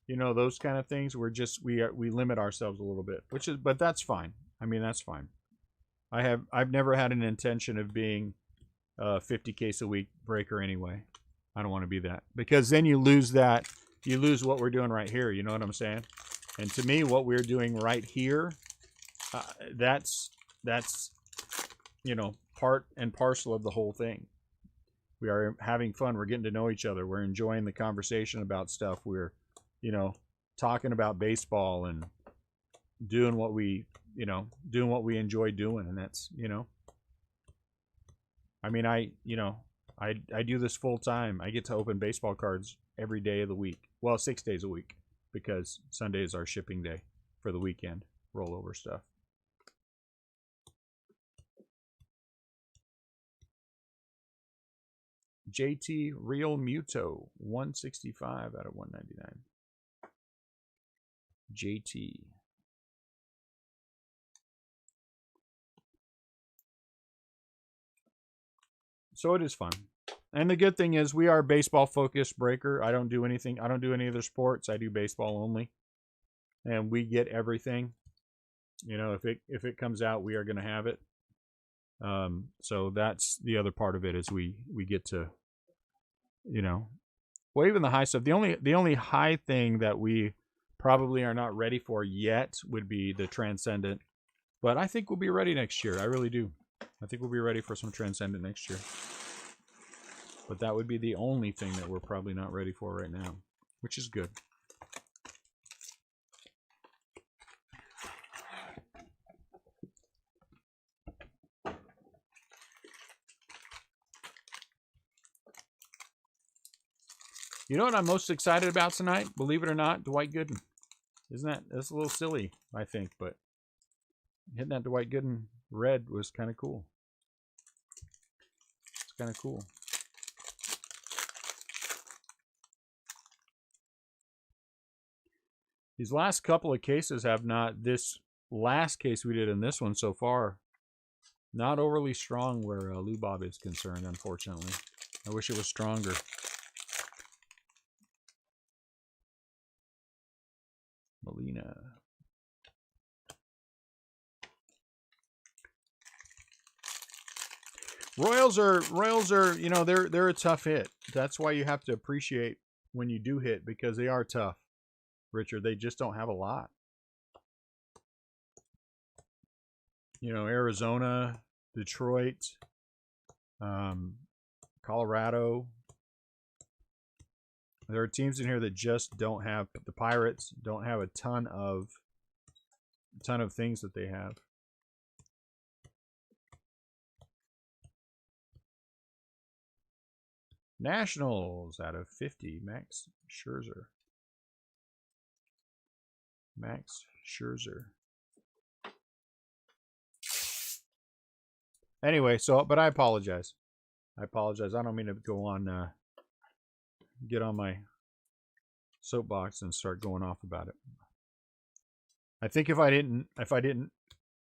you know, those kind of things. We limit ourselves a little bit, but that's fine. I mean, that's fine. I've never had an intention of being a 50 case a week breaker anyway. I don't want to be that, because then you lose what we're doing right here. You know what I'm saying? And to me, what we're doing right here, that's you know, part and parcel of the whole thing. We are having fun. We're getting to know each other. We're enjoying the conversation about stuff. We're, you know, talking about baseball and doing what we enjoy doing. And that's, you know, I mean, I do this full time. I get to open baseball cards every day of the week. Well, 6 days a week, because Sunday is our shipping day for the weekend rollover stuff. JT Real Muto, 165 out of 199. JT. So it is fun. And the good thing is we are a baseball focused breaker. I don't do any other sports. I do baseball only. And we get everything. You know, if it comes out, we are going to have it. So that's the other part of it, is we get to, you know, well, even the high stuff. The only high thing that we probably are not ready for yet would be the Transcendent. But I think we'll be ready next year. I really do. I think we'll be ready for some Transcendent next year. But that would be the only thing that we're probably not ready for right now, which is good. You know what I'm most excited about tonight? Believe it or not, Dwight Gooden. That's a little silly, I think, but hitting that Dwight Gooden red was kind of cool. It's kind of cool. These last couple of cases have not, this last case we did in this one so far, not overly strong where Lubob is concerned, unfortunately. I wish it was stronger. Molina. Royals are, you know, they're a tough hit. That's why you have to appreciate when you do hit, because they are tough, Richard. They just don't have a lot. You know, Arizona, Detroit, Colorado. There are teams in here that just don't have. The Pirates don't have a ton of things that they have. Nationals out of 50, Max Scherzer. Max Scherzer. Anyway, so, but I apologize. I apologize. I don't mean to go on, get on my soapbox and start going off about it. I think if I didn't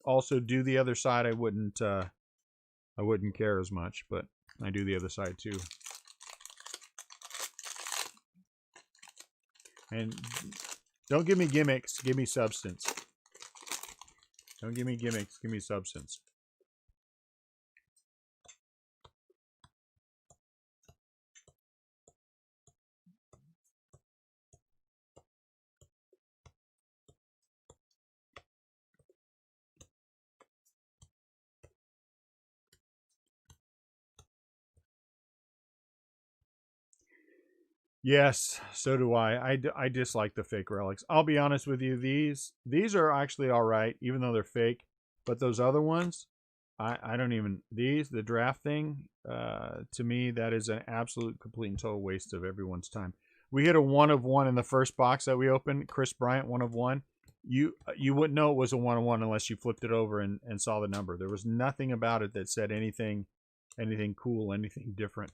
also do the other side, I wouldn't care as much, but I do the other side too. And don't give me gimmicks, give me substance. Don't give me gimmicks, give me substance. Yes, so do I. I dislike the fake relics. I'll be honest with you. These are actually all right, even though they're fake. But those other ones, I don't even. These, the draft thing, to me, that is an absolute, complete, and total waste of everyone's time. We hit a 1 of 1 in the first box that we opened. Chris Bryant, 1 of 1. You wouldn't know it was a 1 of 1 unless you flipped it over and saw the number. There was nothing about it that said anything cool, anything different.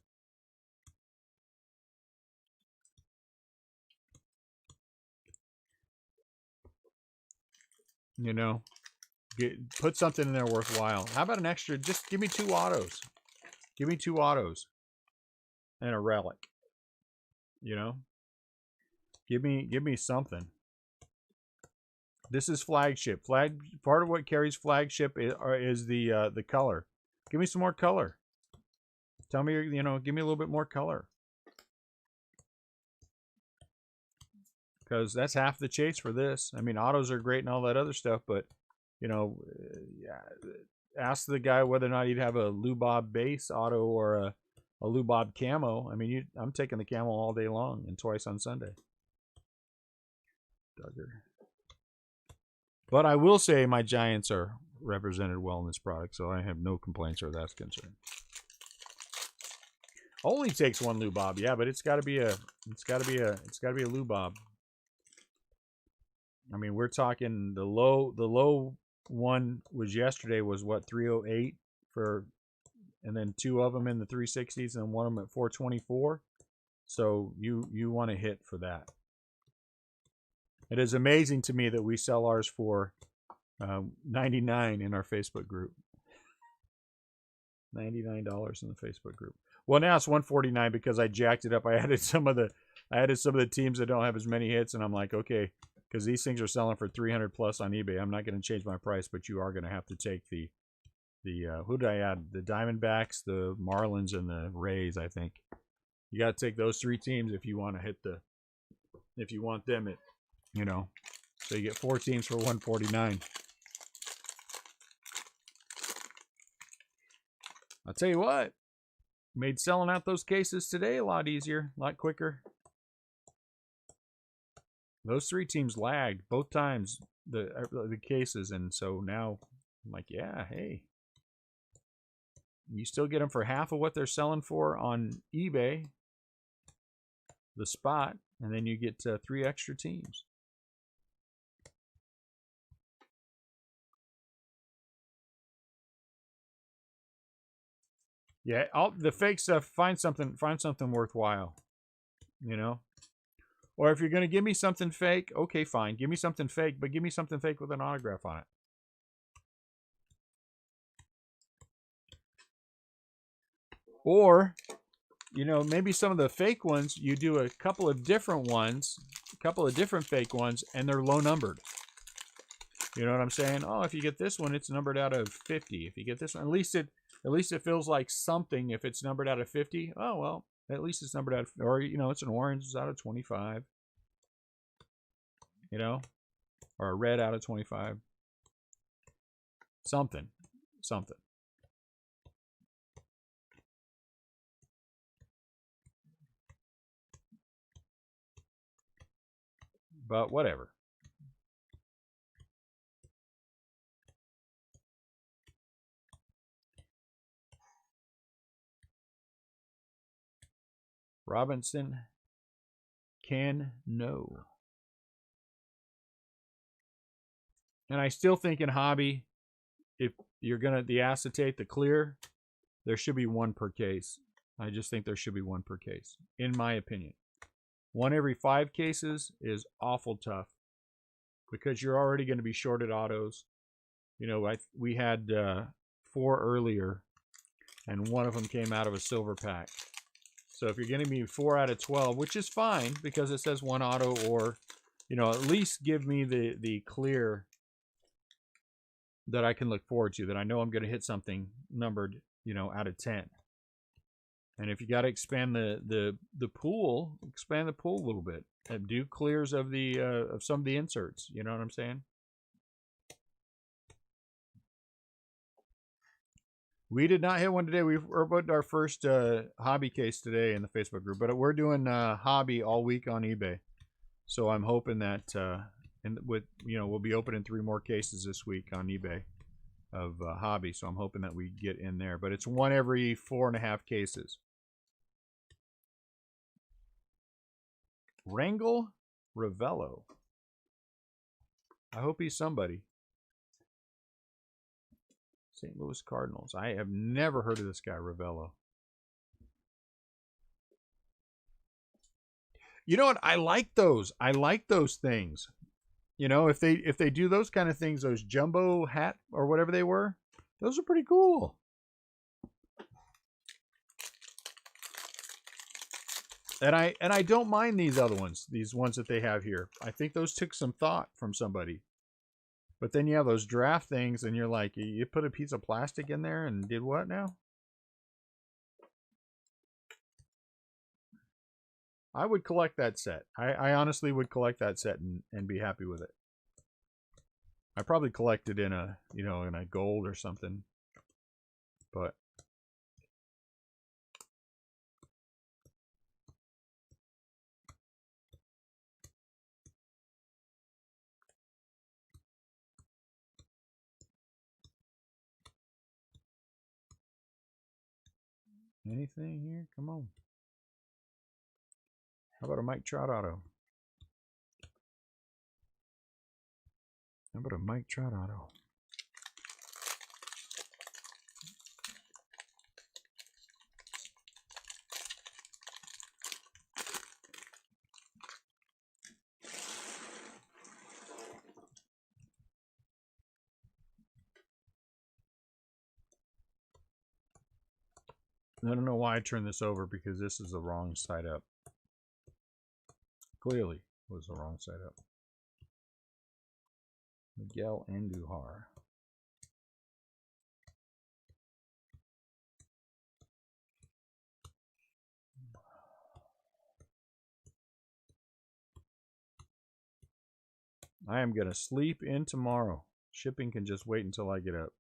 You know, put something in there worthwhile. How about an extra? Just give me 2 autos. Give me 2 autos and a relic. You know, give me something. This is flagship. Part of what carries flagship is the color. Give me some more color. Tell me, you know, give me a little bit more color. Because that's half the chase for this. I mean, autos are great and all that other stuff, but, you know, ask the guy whether or not he'd have a Lou Bob base auto or a Lou Bob camo. I mean, I'm taking the camo all day long and twice on Sunday. Duggar. But I will say my Giants are represented well in this product, so I have no complaints where that's concerned. Only takes 1 Lou Bob, yeah, but it's got to be a Lou Bob. I mean, we're talking the low one was yesterday was what, 308 for, and then 2 of them in the 360s and 1 of them at 424. So you want to hit for that. It is amazing to me that we sell ours for $99 in our Facebook group. $99 in the Facebook group. Well, now it's $149 because I jacked it up. I added some of the teams that don't have as many hits, and I'm like, okay, because these things are selling for 300 plus on eBay. I'm not going to change my price, but you are going to have to take the who did I add? The Diamondbacks, the Marlins, and the Rays. I think you got to take those 3 teams if you want to hit if you want them at, you know. So you get 4 teams for $149. I'll tell you what, made selling out those cases today a lot easier, a lot quicker. Those 3 teams lagged both times, the cases, and so now I'm like, yeah, hey, you still get them for half of what they're selling for on eBay, the spot, and then you get 3 extra teams. Yeah, the fake stuff. Find something worthwhile, you know. Or if you're going to give me something fake, okay, fine. Give me something fake, but give me something fake with an autograph on it. Or, you know, maybe some of the fake ones, you do a couple of different ones, a couple of different fake ones, and they're low numbered. You know what I'm saying? Oh, if you get this one, it's numbered out of 50. If you get this one, at least At least it feels like something if it's numbered out of 50. Oh, well, at least it's numbered out of, or, you know, it's an orange, it's out of 25. You know? Or a red out of 25. Something. Something. But whatever. Robinson can no. And I still think in hobby, if you're gonna the acetate, the clear, there should be one per case. I just think there should be one per case, in my opinion. One every 5 cases is awful tough because you're already going to be shorted autos. You know, we had 4 earlier, and one of them came out of a silver pack. So if you're getting me 4 out of 12, which is fine because it says 1 auto, or, you know, at least give me the clear that I can look forward to, that I know I'm going to hit something numbered, you know, out of 10. And if you got to expand the pool, expand the pool a little bit. And do clears of the of some of the inserts. You know what I'm saying? We did not hit one today. We opened our first hobby case today in the Facebook group, but we're doing hobby all week on eBay. So I'm hoping that and with, you know, we'll be opening 3 more cases this week on eBay of hobby. So I'm hoping that we get in there. But it's 1 every 4.5 cases. Rangel Ravello. I hope he's somebody. St. Louis Cardinals. I have never heard of this guy, Ravello. You know what? I like those. I like those things. You know, if they do those kind of things, those jumbo hat or whatever they were, those are pretty cool. And I don't mind these other ones, these ones that they have here. I think those took some thought from somebody. But then you have those draft things, and you're like, you put a piece of plastic in there and did what now? I would collect that set. I honestly would collect that set and be happy with it. I probably collect it in a, you know, in a gold or something. But anything here? Come on. How about a Mike Trout auto? How about a Mike Trout auto? I don't know why I turned this over, because this is the wrong side up. Clearly was the wrong side up. Miguel Andujar. I am going to sleep in tomorrow. Shipping can just wait until I get up.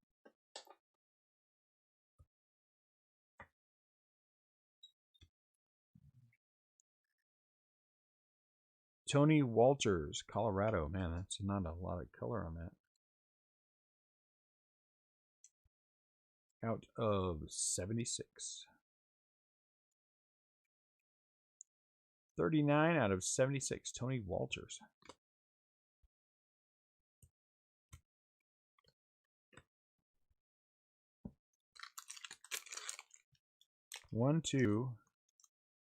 Tony Walters, Colorado. Man, that's not a lot of color on that. Out of 76. 39 out of 76. Tony Walters. One, two,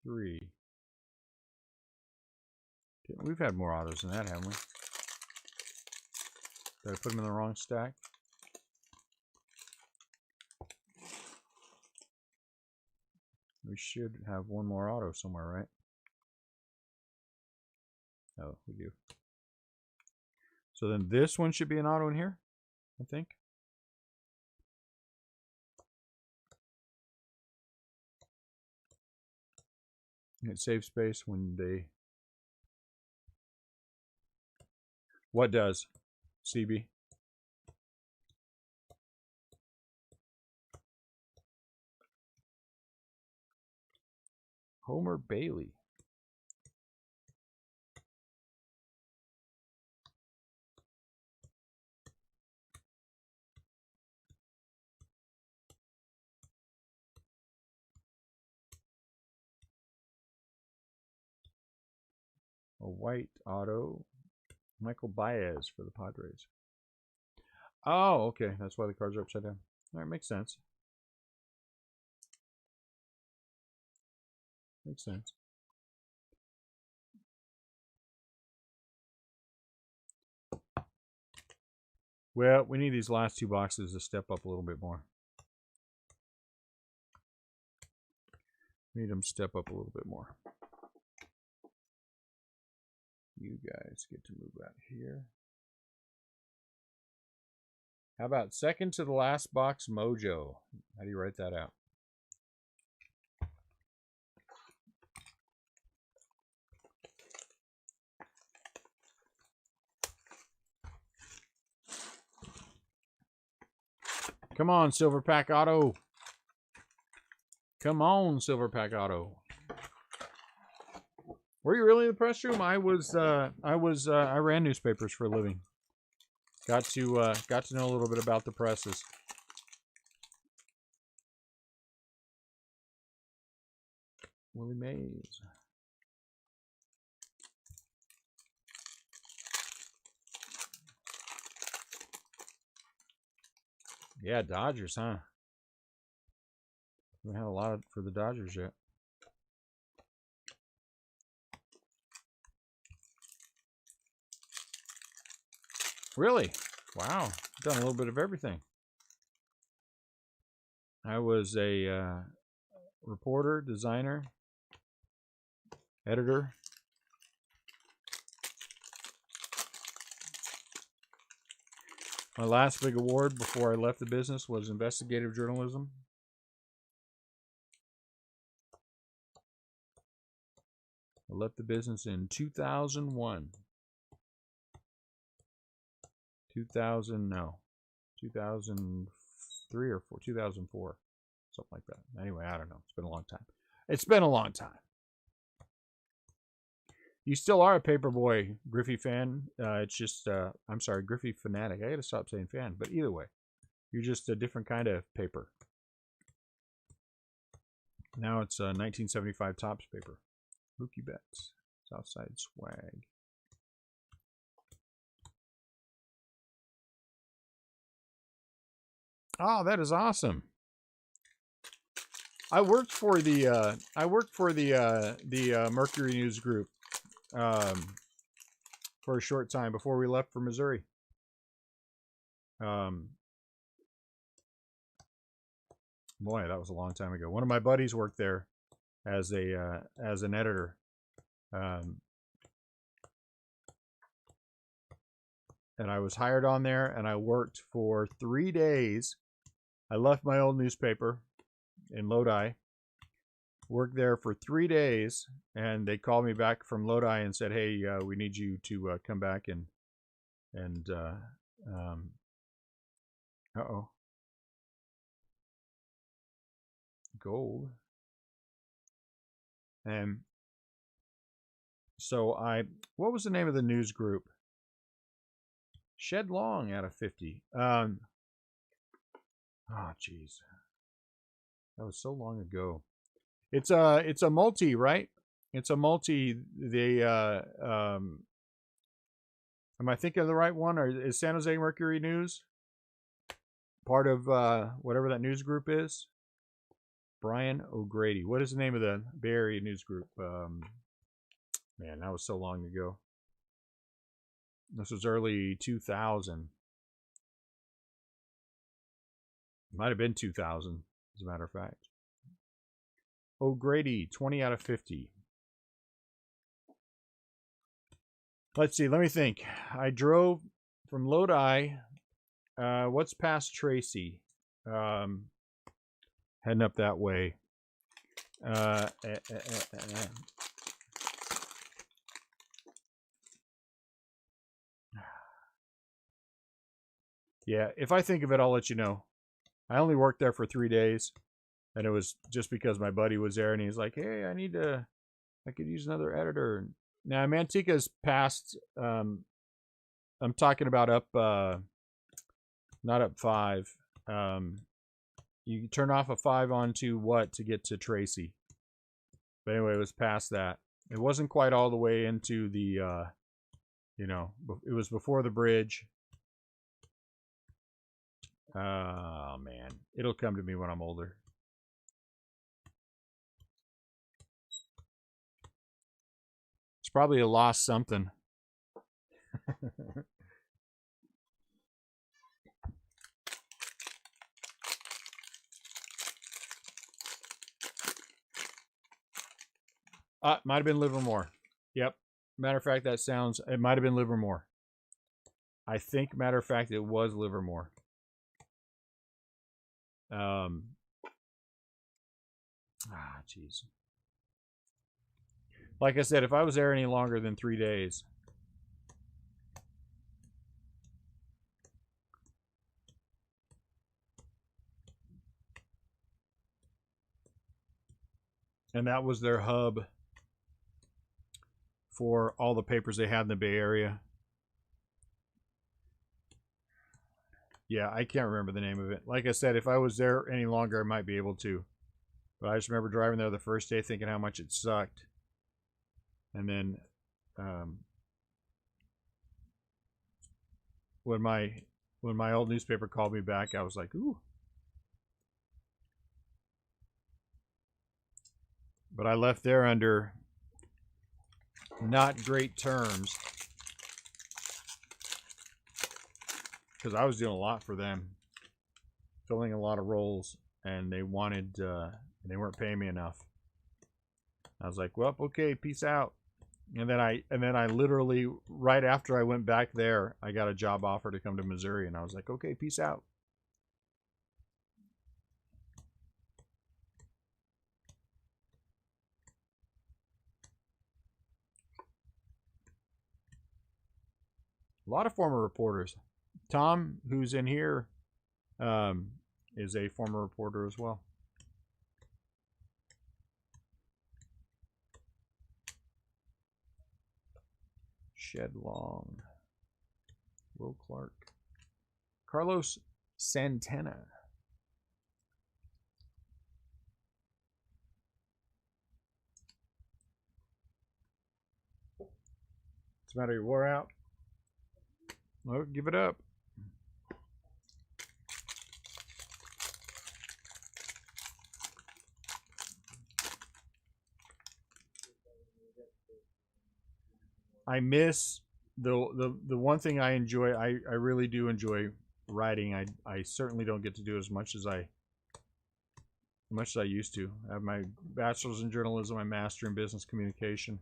three. We've had more autos than that, haven't we? Did I put them in the wrong stack? We should have one more auto somewhere, right? Oh, we do. So then this one should be an auto in here, I think. It saves space when they... What does? CB? Homer Bailey. A white auto. Michael Baez for the Padres. Oh, okay. That's why the cards are upside down. All right, makes sense. Makes sense. Well, we need these last two boxes to step up a little bit more. We need them to step up a little bit more. You guys get to move out here. How about second to the last box mojo? How do you write that out? Come on, Silver Pack Auto. Come on, Silver Pack Auto. Were you really in the press room? I ran newspapers for a living. Got to know a little bit about the presses. Willie Mays. Yeah, Dodgers, huh? We haven't had a lot for the Dodgers yet. Really? Wow. Done a little bit of everything. I was a reporter, designer, editor. My last big award before I left the business was investigative journalism. I left the business in 2001. 2003 or 2004, something like that. Anyway, I don't know. It's been a long time. It's been a long time. You still are a Paperboy Griffey fan. It's just, I'm sorry, Griffey fanatic. I got to stop saying fan, but either way, you're just a different kind of paper. Now it's 1975 Topps paper. Mookie Betts, Southside Swag. Oh, that is awesome. I worked for the Mercury News Group for a short time before we left for Missouri. Boy, that was a long time ago. One of my buddies worked there as an editor. And I was hired on there, and I worked for 3 days. I left my old newspaper in Lodi, worked there for 3 days, and they called me back from Lodi and said, "Hey, we need you to come back and gold." And so what was the name of the news group? Shed Long out of 50. Oh, jeez. That was so long ago. It's a multi, right? It's a multi. Am I thinking of the right one? Or is San Jose Mercury News part of whatever that news group is? Brian O'Grady. What is the name of the Bay Area news group? Man, that was so long ago. This was early 2000. Might have been 2000, as a matter of fact. O'Grady, 20 out of 50. Let's see. Let me think. I drove from Lodi. What's past Tracy? Heading up that way. Uh, eh, eh, eh, eh. Yeah, if I think of it, I'll let you know. I only worked there for 3 days, and it was just because my buddy was there, and he's like, "Hey, I could use another editor." Now, Mantica's past. I'm talking about up, not up 5. You can turn off a 5 onto what to get to Tracy. But anyway, it was past that. It wasn't quite all the way into the, it was before the bridge. Oh, man. It'll come to me when I'm older. It's probably a lost something. Might have been Livermore. Yep. Matter of fact, it might have been Livermore. I think, matter of fact, it was Livermore. Jeez. Like I said, if I was there any longer than 3 days. And that was their hub for all the papers they had in the Bay Area. Yeah, I can't remember the name of it. Like I said, if I was there any longer, I might be able to. But I just remember driving there the first day thinking how much it sucked. And then when my old newspaper called me back, I was like, ooh. But I left there under not great terms because I was doing a lot for them, filling a lot of roles, and they wanted they weren't paying me enough. I was like, well, okay, peace out. And then I literally, right after I went back there, I got a job offer to come to Missouri, and I was like, okay, peace out. A lot of former reporters. Tom, who's in here, is a former reporter as well. Shed Long, Will Clark, Carlos Santana. What's the matter? You wore out? Well, give it up. I miss the one thing I enjoy. I really do enjoy writing. I certainly don't get to do as much as I used to. I have my bachelor's in journalism, my master in business communication.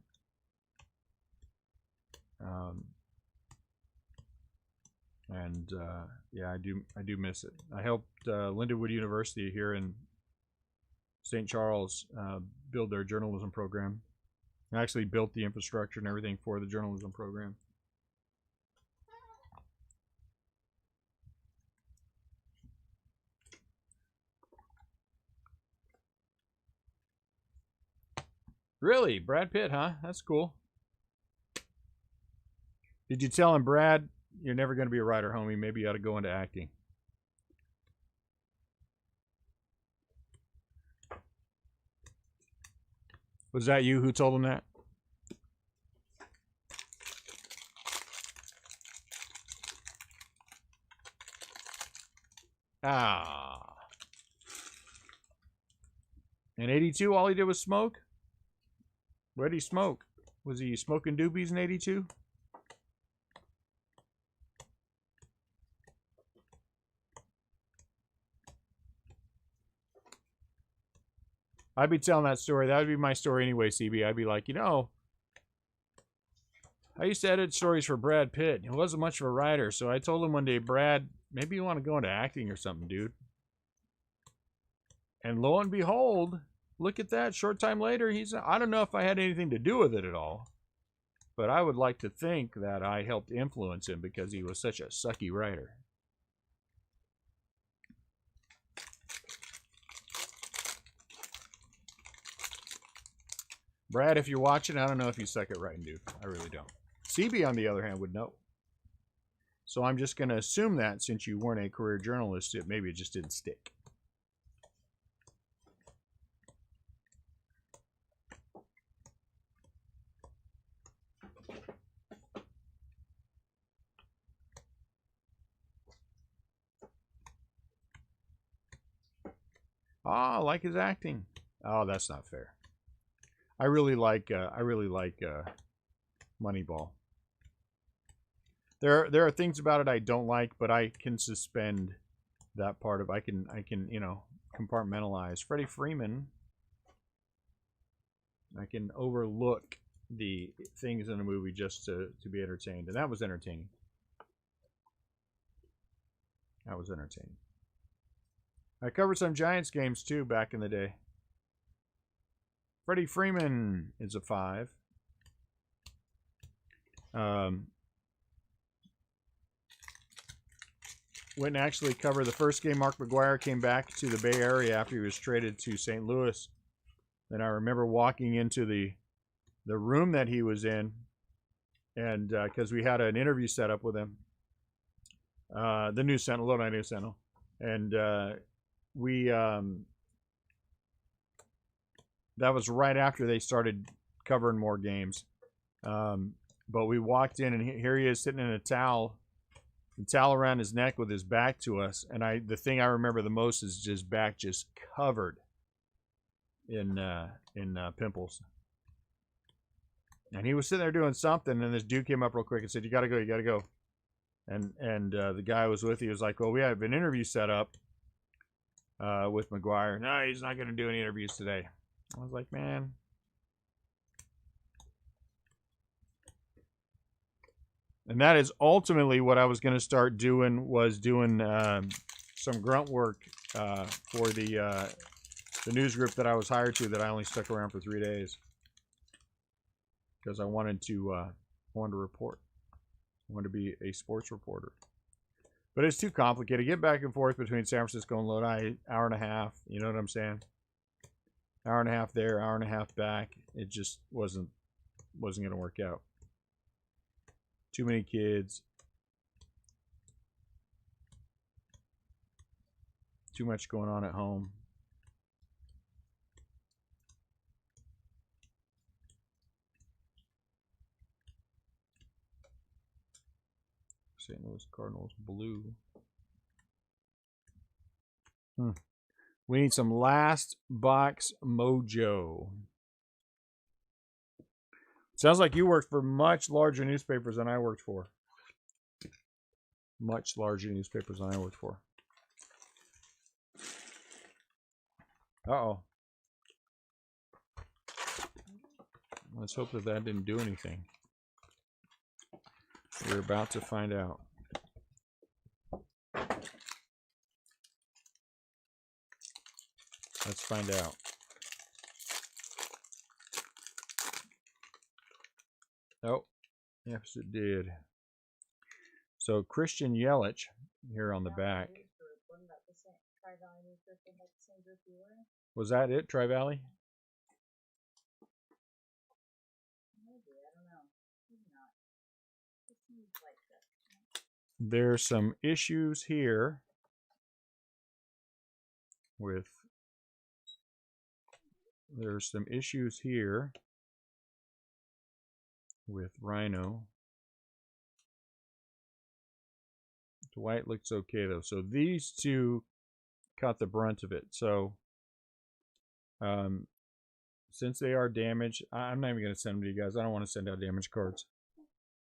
Yeah, I do miss it. I helped Lindenwood University here in St. Charles build their journalism program. I actually built the infrastructure and everything for the journalism program. Really? Brad Pitt, huh? That's cool. Did you tell him, Brad, you're never going to be a writer, homie. Maybe you ought to go into acting. Was that you who told him that? Ah. In 82, all he did was smoke? Where did he smoke? Was he smoking doobies in 82? I'd be telling that story. That would be my story anyway, CB. I'd be like, I used to edit stories for Brad Pitt. He wasn't much of a writer, so I told him one day, Brad, maybe you want to go into acting or something, dude. And lo and behold, look at that. Short time later, I don't know if I had anything to do with it at all. But I would like to think that I helped influence him because he was such a sucky writer. Brad, if you're watching, I don't know if you suck at writing, dude. I really don't. CB, on the other hand, would know. So I'm just going to assume that since you weren't a career journalist, maybe it just didn't stick. Oh, I like his acting. Oh, that's not fair. I really like Moneyball. There are things about it I don't like, but I can suspend that part of I can compartmentalize. Freddie Freeman, I can overlook the things in a movie just to be entertained, and that was entertaining. That was entertaining. I covered some Giants games too back in the day. Freddie Freeman is a 5. Went and actually covered the first game Mark McGwire came back to the Bay Area after he was traded to St. Louis. And I remember walking into the room that he was in, and because we had an interview set up with him, the News Sentinel, Lodi News Sentinel, and that was right after they started covering more games. But we walked in, and here he is sitting in a towel around his neck with his back to us. And the thing I remember the most is just back just covered in pimples. And he was sitting there doing something, and this dude came up real quick and said, "You gotta go, you gotta go." And the guy I was with, he was like, "Well, we have an interview set up with McGwire." "No, he's not gonna do any interviews today." I was like, man. And that is ultimately what I was going to start doing, was doing some grunt work for the news group that I was hired to, that I only stuck around for 3 days. Because I wanted to report. I wanted to be a sports reporter. But it's too complicated. Get back and forth between San Francisco and Lodi, hour and a half. You know what I'm saying? Hour and a half there, hour and a half back. It just wasn't going to work out. Too many kids. Too much going on at home. St. Louis Cardinals blue. We need some last box mojo. Sounds like you worked for much larger newspapers than I worked for. Much larger newspapers than I worked for. Uh-oh. Let's hope that didn't do anything. We're about to find out. Let's find out. Oh, yes, it did. So Christian Yelich here on the back. Was that it, Tri-Valley? Maybe, I don't know. Maybe not. It seems like that. There's some issues here with Rhino. Dwight looks okay though. So these two caught the brunt of it. So since they are damaged, I'm not even going to send them to you guys. I don't want to send out damaged cards.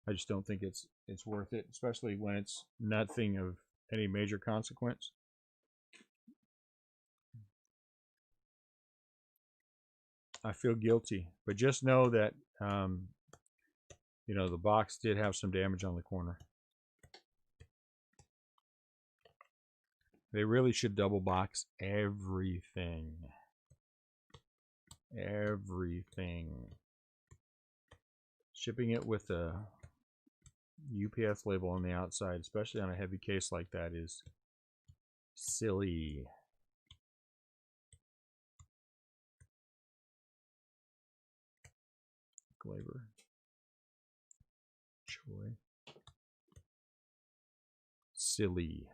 I just don't think it's worth it, especially when it's nothing of any major consequence. I feel guilty, but just know that the box did have some damage on the corner. They really should double box everything. Everything. Shipping it with a UPS label on the outside, especially on a heavy case like that, is silly. Glaber. Choi. Silly.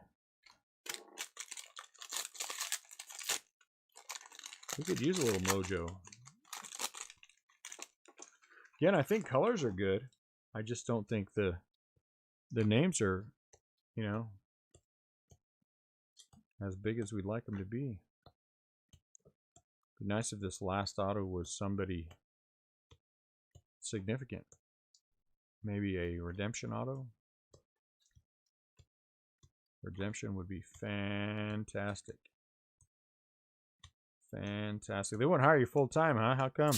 We could use a little mojo. Again, I think colors are good. I just don't think the names are, you know, as big as we'd like them to be. Be nice if this last auto was somebody significant. Maybe a redemption auto. Redemption would be fantastic. Fantastic. They wouldn't hire you full time, huh? How come?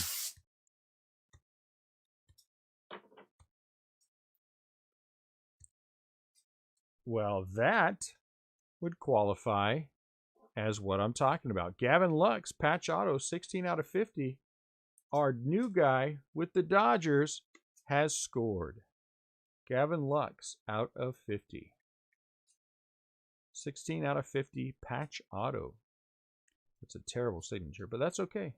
Well, that would qualify as what I'm talking about. Gavin Lux, patch auto, 16 out of 50. Our new guy with the Dodgers has scored. Gavin Lux out of 50. 16 out of 50 patch auto. That's a terrible signature, but that's okay.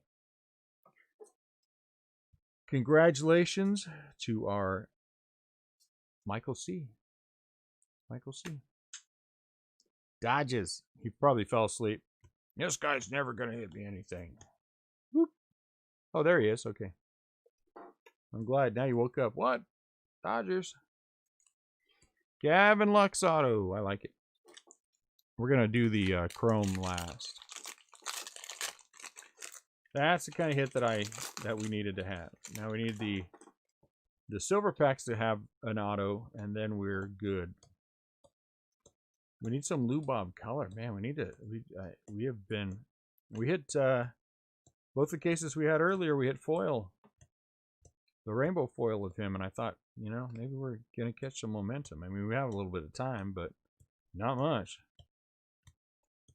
Congratulations to our Michael C. Michael C. Dodges. He probably fell asleep. This guy's never going to hit me anything. Whoop. Oh, there he is. Okay. I'm glad. Now you woke up. What? Dodgers. Gavin Lux auto. I like it. We're going to do the chrome last. That's the kind of hit that we needed to have. Now we need the silver packs to have an auto, and then we're good. We need some Lubob color, man. We need to. We hit both the cases we had earlier. We hit foil, the rainbow foil of him, and I thought, you know, maybe we're gonna catch some momentum. I mean, we have a little bit of time, but not much.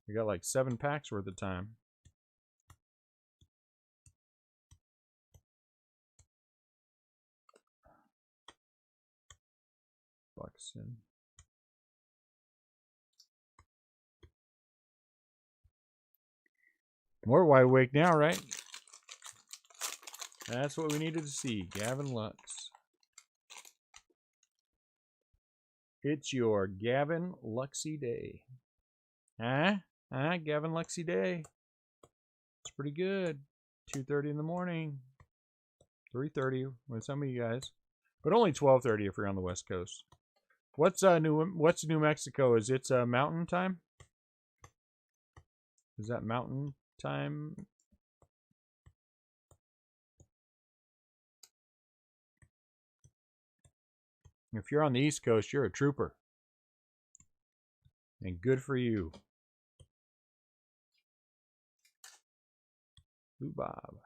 We got like 7 packs worth of time. Buxton. More wide awake now, right? That's what we needed to see. Gavin Lux. It's your Gavin Luxy day. Huh? Gavin Luxy day. It's pretty good. 2:30 in the morning. 3:30 with some of you guys. But only 12:30 if you're on the West Coast. What's New Mexico? Is it mountain time? Is that mountain time? If you're on the East Coast, you're a trooper. And good for you. Ooh, Bob.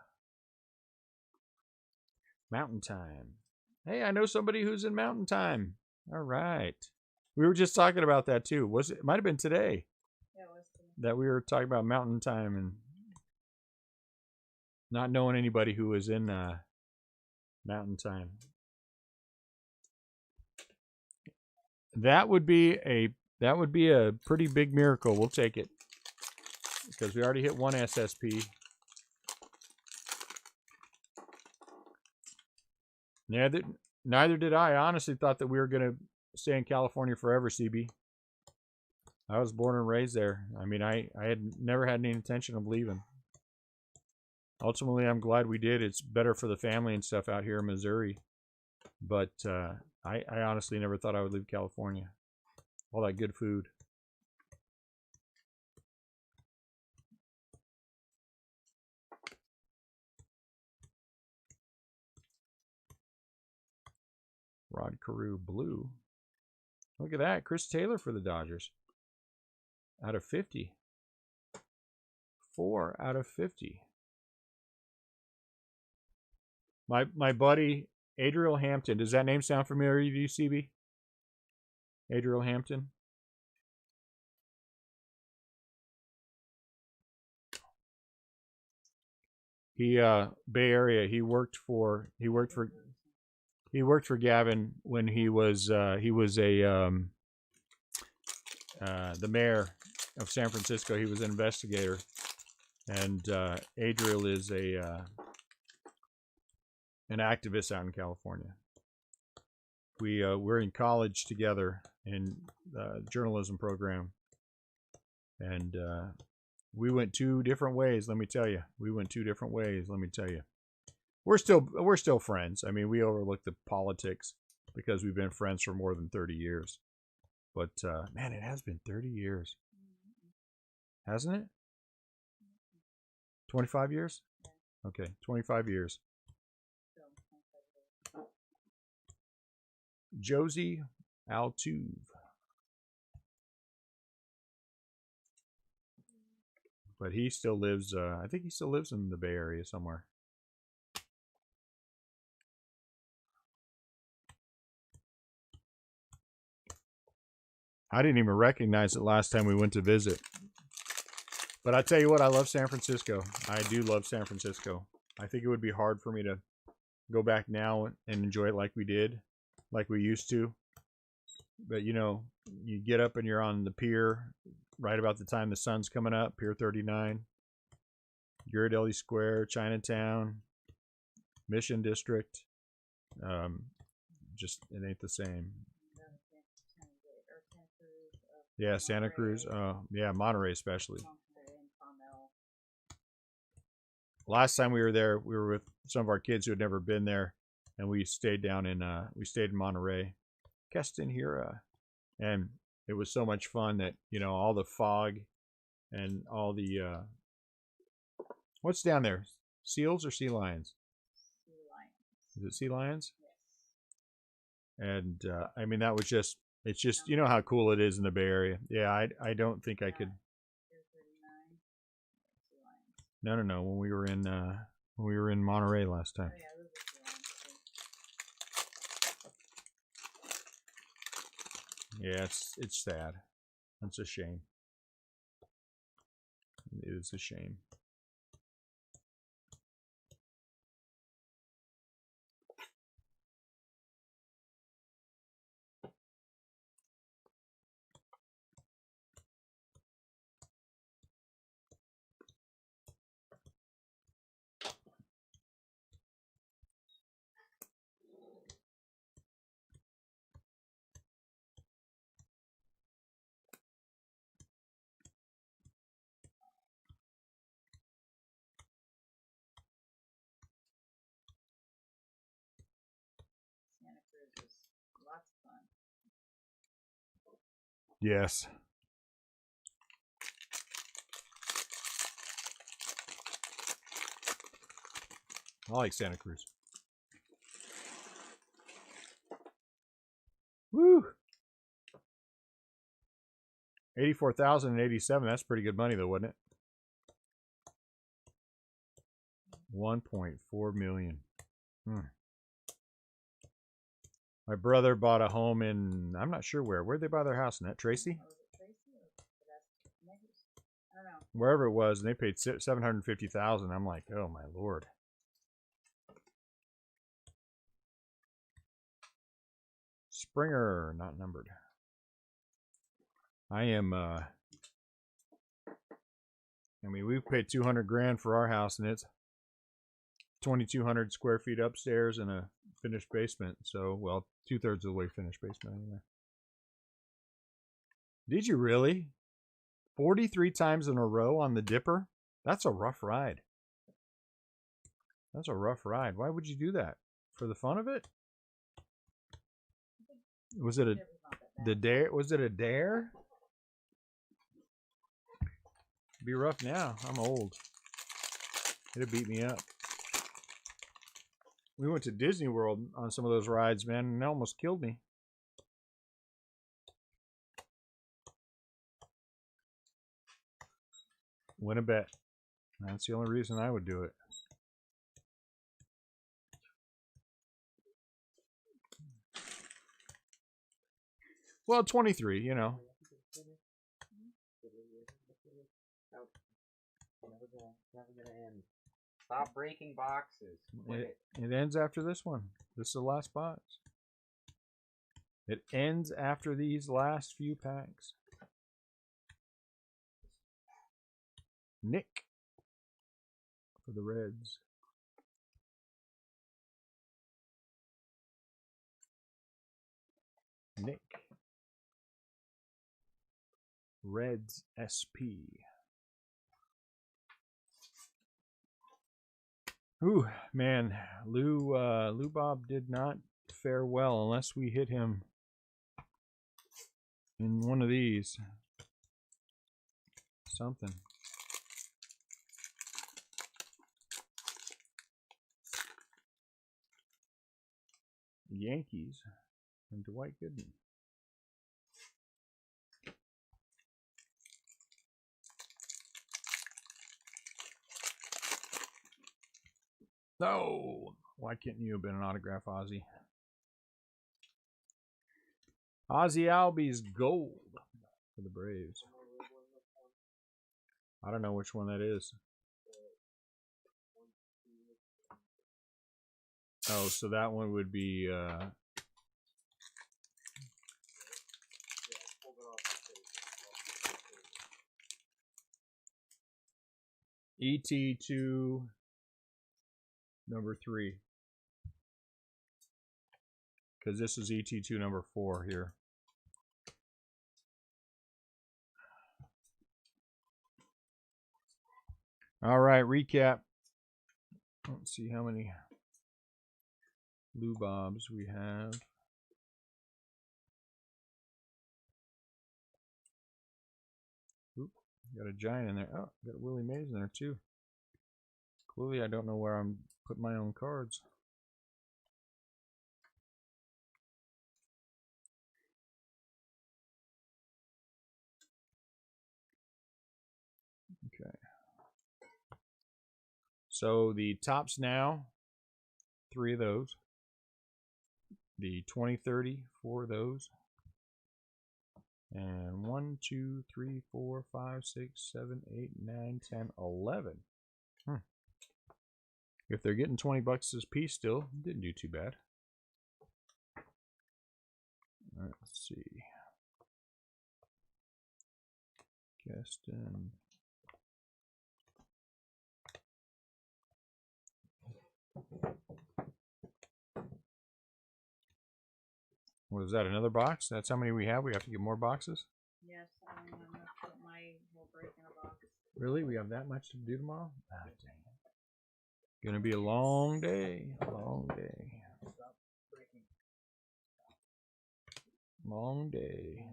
Mountain time. Hey, I know somebody who's in mountain time. All right. We were just talking about that too. It might have been today. Yeah, it was today. That we were talking about mountain time and not knowing anybody who was in mountain time. That would be a pretty big miracle. We'll take it. Because we already hit one SSP. Neither did I. I honestly thought that we were going to stay in California forever, CB. I was born and raised there. I mean, I had never had any intention of leaving. Ultimately, I'm glad we did. It's better for the family and stuff out here in Missouri. But I honestly never thought I would leave California. All that good food. Rod Carew blue. Look at that. Chris Taylor for the Dodgers. Out of 50. 4 out of 50. My buddy Adriel Hampton. Does that name sound familiar to you, CB? Adriel Hampton. He Bay Area. He worked for Gavin when he was a the mayor of San Francisco. He was an investigator, and Adriel is an activist out in California. We're in college together in the journalism program, and we went 2 different ways. Let me tell you, we're still friends. I mean, we overlook the politics because we've been friends for more than 30 years. But man, it has been 30 years, hasn't it? 25 years? Okay, 25 years. Josie Altuve. But he still lives, I think he still lives in the Bay Area somewhere. I didn't even recognize it last time we went to visit. But I tell you what, I love San Francisco. I do love San Francisco. I think it would be hard for me to go back now and enjoy it like we did, like we used to. But, you know, you get up and you're on the pier right about the time the sun's coming up, Pier 39, Ghirardelli Square, Chinatown, Mission District. Just, it ain't the same. Yeah, Santa Cruz. Yeah, Monterey especially. Last time we were there, we were with some of our kids who had never been there, and we stayed down in Monterey, Castanera, and it was so much fun that, you know, all the fog and all the what's down there? Seals or sea lions? Sea lions. Is it sea lions? Yes. And I mean, that was just, it's just, you know how cool it is in the Bay Area. Yeah, I don't think I could. No. When we were in Monterey last time. Oh, yeah, those are sea lions too. Yeah, it's sad. It's a shame. It is a shame. Santa Cruz was lots of fun. Yes. I like Santa Cruz. Woo! 84,087. That's pretty good money, though, wasn't it? 1.4 million. My brother bought a home in, I'm not sure where. Where'd they buy their house? In that Tracy? Was it Tracy or I don't know. Wherever it was, and they paid $750,000. I'm like, oh my lord. Springer, not numbered. I mean, we've paid 200 grand for our house, and it's 2,200 square feet upstairs and a finished basement. So, well, 2/3 of the way finished basement anyway. Did you really? 43 times in a row on the Dipper? That's a rough ride. That's a rough ride. Why would you do that? For the fun of it? Was it the dare? Was it a dare? It'd be rough now. I'm old. It'd beat me up. We went to Disney World on some of those rides, man, and it almost killed me. Win a bet. That's the only reason I would do it. Well, 23, you know. Never gonna end. Stop breaking boxes. It ends after this one. This is the last box. It ends after these last few packs. Nick for the Reds. Nick. Reds SP. Ooh, man, Lou Bob did not fare well unless we hit him in one of these. Something. Yankees and Dwight Gooden. No! Why couldn't you have been an autograph, Ozzy? Ozzy Albies gold for the Braves. I don't know which one that is. Oh, so that one would be ET2 number 3. Because this is ET2 number 4 here. All right, recap. Let's see how many Lou Bobs we have. Oop, got a giant in there. Oh, got a Willie Mays in there too. Clearly, I don't know where I'm putting my own cards. Okay. So the tops now, 3 of those. The 2030, 4 of those. And 1, 2, 3, 4, 5, 6, 7, 8, 9, 10, 11. If they're getting 20 bucks this piece still, didn't do too bad. Let's see. Gaston. What is that, another box? That's how many we have? We have to get more boxes? Yes, I don't have enough to put my whole break in a box. Really? We have that much to do tomorrow? Ah, dang it. Gonna be a long day. Long day. Long day.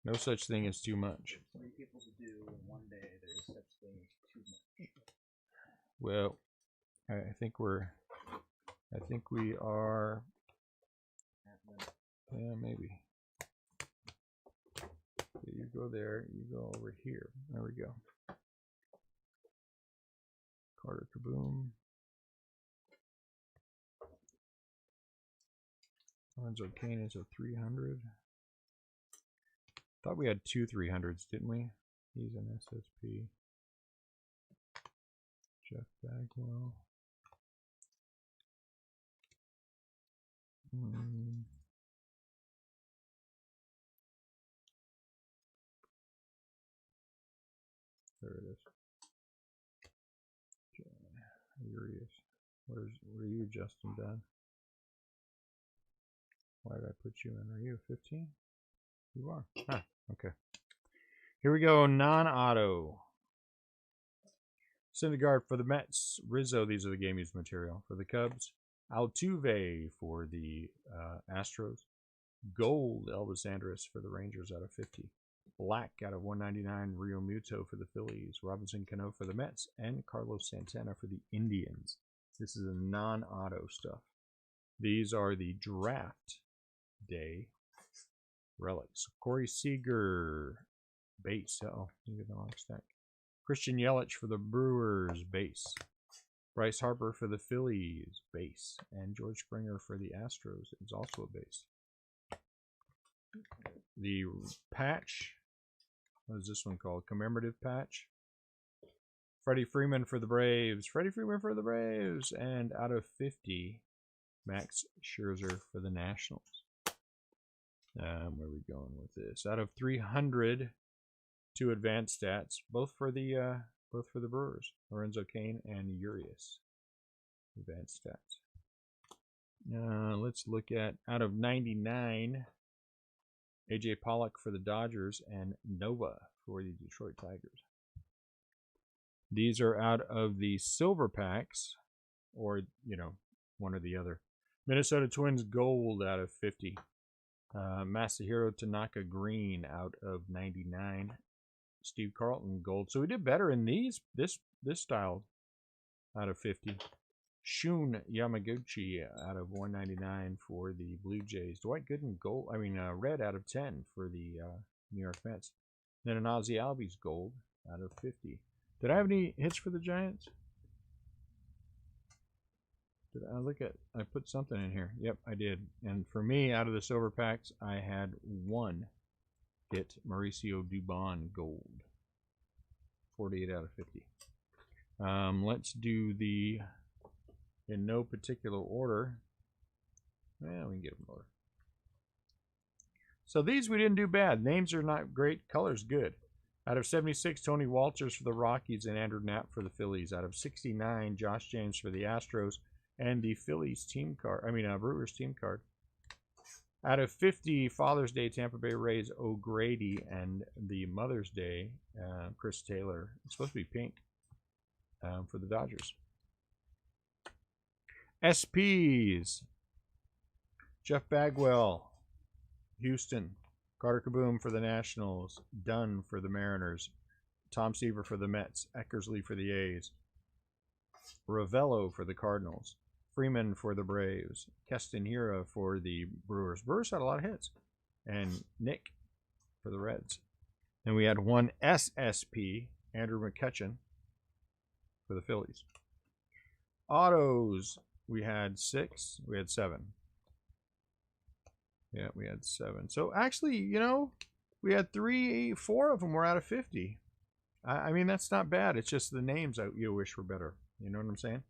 No such thing as too much. 3 people to do in one day. There is such thing as too much. Well, I think we are. Yeah, maybe. You go there, you go over here. There we go. Carter Kaboom. Lorenzo Kane is a 300. Thought we had 2 300s, didn't we? He's an SSP. Jeff Bagwell. There it is. Okay. Urias. Where are you, Justin Dunn? Why did I put you in? Are you 15? You are. Ah, okay. Here we go. Non-auto. Syndergaard for the Mets. Rizzo, these are the game used material. For the Cubs. Altuve for the Astros. Gold, Elvis Andrus for the Rangers out of 50. Black out of 199, Rio Muto for the Phillies. Robinson Cano for the Mets. And Carlos Santana for the Indians. This is a non-auto stuff. These are the draft day relics. Corey Seager, base. Uh-oh, you get the wrong stack. Christian Yelich for the Brewers, base. Bryce Harper for the Phillies, base. And George Springer for the Astros is also a base. The patch, what is this one called? Commemorative patch Freddie Freeman for the Braves. Freddie Freeman for the Braves. And out of 50, Max Scherzer for the Nationals. Where are we going with this? Out of 300, 2 advanced stats, both for the Brewers. Lorenzo Cain and Urias. Advanced stats. Let's look at out of 99, AJ Pollock for the Dodgers and Nova for the Detroit Tigers. These are out of the silver packs, or, you know, one or the other. Minnesota Twins Gold out of 50. Masahiro Tanaka Green out of 99. Steve Carlton Gold. So we did better in this style out of 50. Shun Yamaguchi out of 199 for the Blue Jays. Dwight Gooden Gold. Red out of 10 for the New York Mets. Then an Ozzie Albies Gold out of 50. Did I have any hits for the Giants? Did I look at? I put something in here. Yep, I did. And for me, out of the silver packs, I had 1 hit. Mauricio Dubon Gold. 48 out of 50. Let's do the, in no particular order. Well, we can get them in order. So these we didn't do bad. Names are not great. Color's good. Out of 76, Tony Walters for the Rockies and Andrew Knapp for the Phillies. Out of 69, Josh James for the Astros and the Phillies team card. Brewers team card. Out of 50, Father's Day, Tampa Bay Rays, O'Grady, and the Mother's Day, Chris Taylor. It's supposed to be pink for the Dodgers. SPs. Jeff Bagwell, Houston. Carter Kaboom for the Nationals. Dunn for the Mariners. Tom Seaver for the Mets. Eckersley for the A's. Ravello for the Cardinals. Freeman for the Braves. Keston Hiura for the Brewers. Brewers had a lot of hits. And Nick for the Reds. And we had 1 SSP, Andrew McCutchen for the Phillies. Autos, we had 6. We had 7. Yeah, we had 7. So actually, you know, we had 4 of them were out of 50. I mean, that's not bad. It's just the names you wish were better. You know what I'm saying?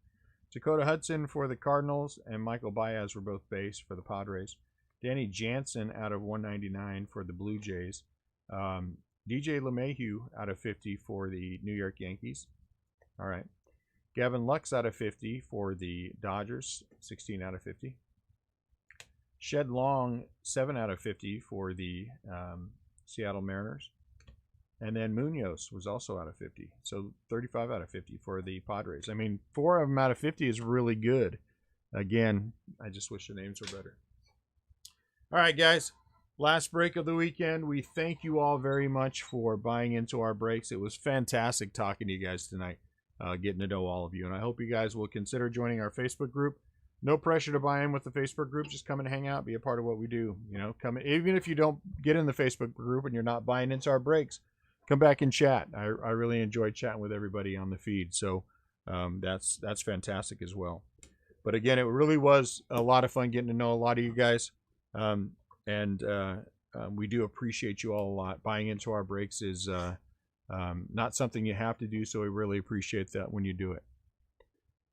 Dakota Hudson for the Cardinals and Michael Baez were both base for the Padres. Danny Jansen out of 199 for the Blue Jays. DJ LeMahieu out of 50 for the New York Yankees. All right. Gavin Lux out of 50 for the Dodgers. 16 out of 50. Shed Long, 7 out of 50 for the Seattle Mariners. And then Munoz was also out of 50. So 35 out of 50 for the Padres. I mean, 4 of them out of 50 is really good. Again, I just wish the names were better. All right, guys. Last break of the weekend. We thank you all very much for buying into our breaks. It was fantastic talking to you guys tonight, getting to know all of you. And I hope you guys will consider joining our Facebook group. No pressure to buy in with the Facebook group. Just come and hang out, be a part of what we do. You know, come even if you don't get in the Facebook group and you're not buying into our breaks, come back and chat. I really enjoyed chatting with everybody on the feed. So that's fantastic as well. But again, it really was a lot of fun getting to know a lot of you guys. We do appreciate you all a lot. Buying into our breaks is not something you have to do, so we really appreciate that when you do it.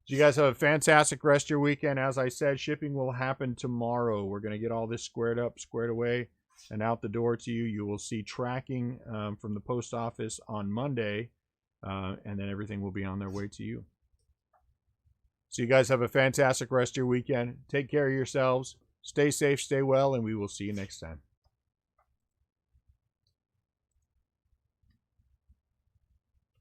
So you guys have a fantastic rest of your weekend. As I said, shipping will happen tomorrow. We're going to get all this squared away, and out the door to you. You will see tracking from the post office on Monday, and then everything will be on their way to you. So you guys have a fantastic rest of your weekend. Take care of yourselves. Stay safe, stay well, and we will see you next time.